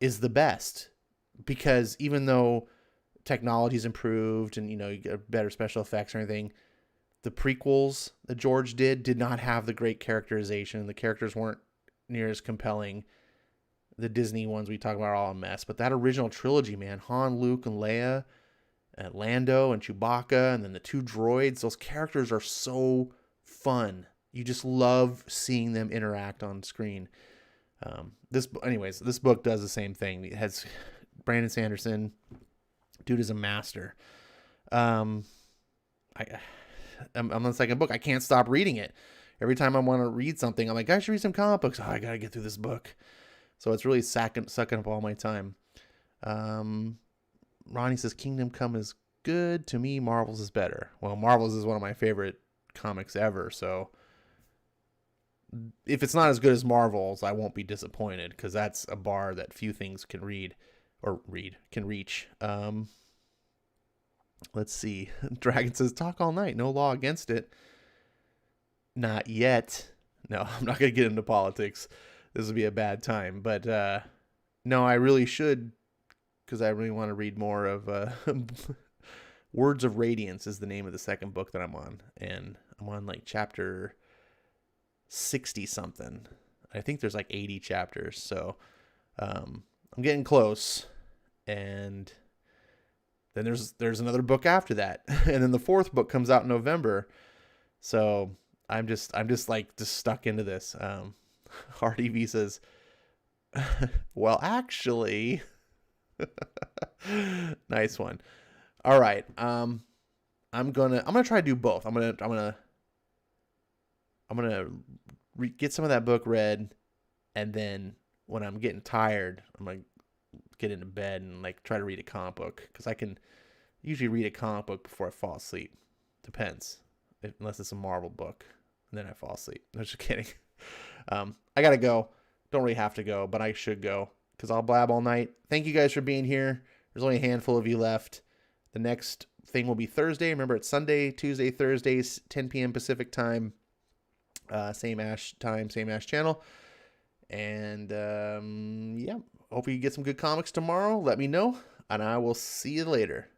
is the best, because even though technology's improved and you get better special effects and everything, the prequels that George did not have the great characterization. The characters weren't near as compelling. The Disney ones we talk about are all a mess, but that original trilogy, man, Han, Luke, and Leia, and Lando and Chewbacca, and then the two droids, those characters are so fun. You just love seeing them interact on screen. This book does the same thing. It has Brandon Sanderson. Dude is a master. I'm on the second book. I can't stop reading it. Every time I want to read something, I'm like, I should read some comic books. Oh, I got to get through this book. So it's really sucking up all my time. Ronnie says, Kingdom Come is good. To me, Marvel's is better. Well, Marvel's is one of my favorite comics ever. So if it's not as good as Marvel's, I won't be disappointed, because that's a bar that few things can reach. Let's see. Dragon says, talk all night. No law against it. Not yet. No, I'm not going to get into politics. This would be a bad time. But no, I really should, because I really want to read more of Words of Radiance is the name of the second book that I'm on. And I'm on like chapter 60 something. I think there's like 80 chapters. So I'm getting close. And then there's another book after that. And then the fourth book comes out in November. So I'm just stuck into this. Hardy V says, well, actually, nice one. All right. I'm gonna try to do both. I'm gonna get some of that book read, and then when I'm getting tired, I'm gonna get into bed and like try to read a comic book, because I can usually read a comic book before I fall asleep. Depends, unless it's a Marvel book, and then I fall asleep. No, just kidding. I gotta go. Don't really have to go, but I should go because I'll blab all night. Thank you guys for being here. There's only a handful of you left. The next thing will be Thursday. Remember, it's Sunday, Tuesday, Thursdays, 10 p.m. Pacific time. Same Ash time, same Ash channel. And yeah, hope you get some good comics tomorrow. Let me know, and I will see you later.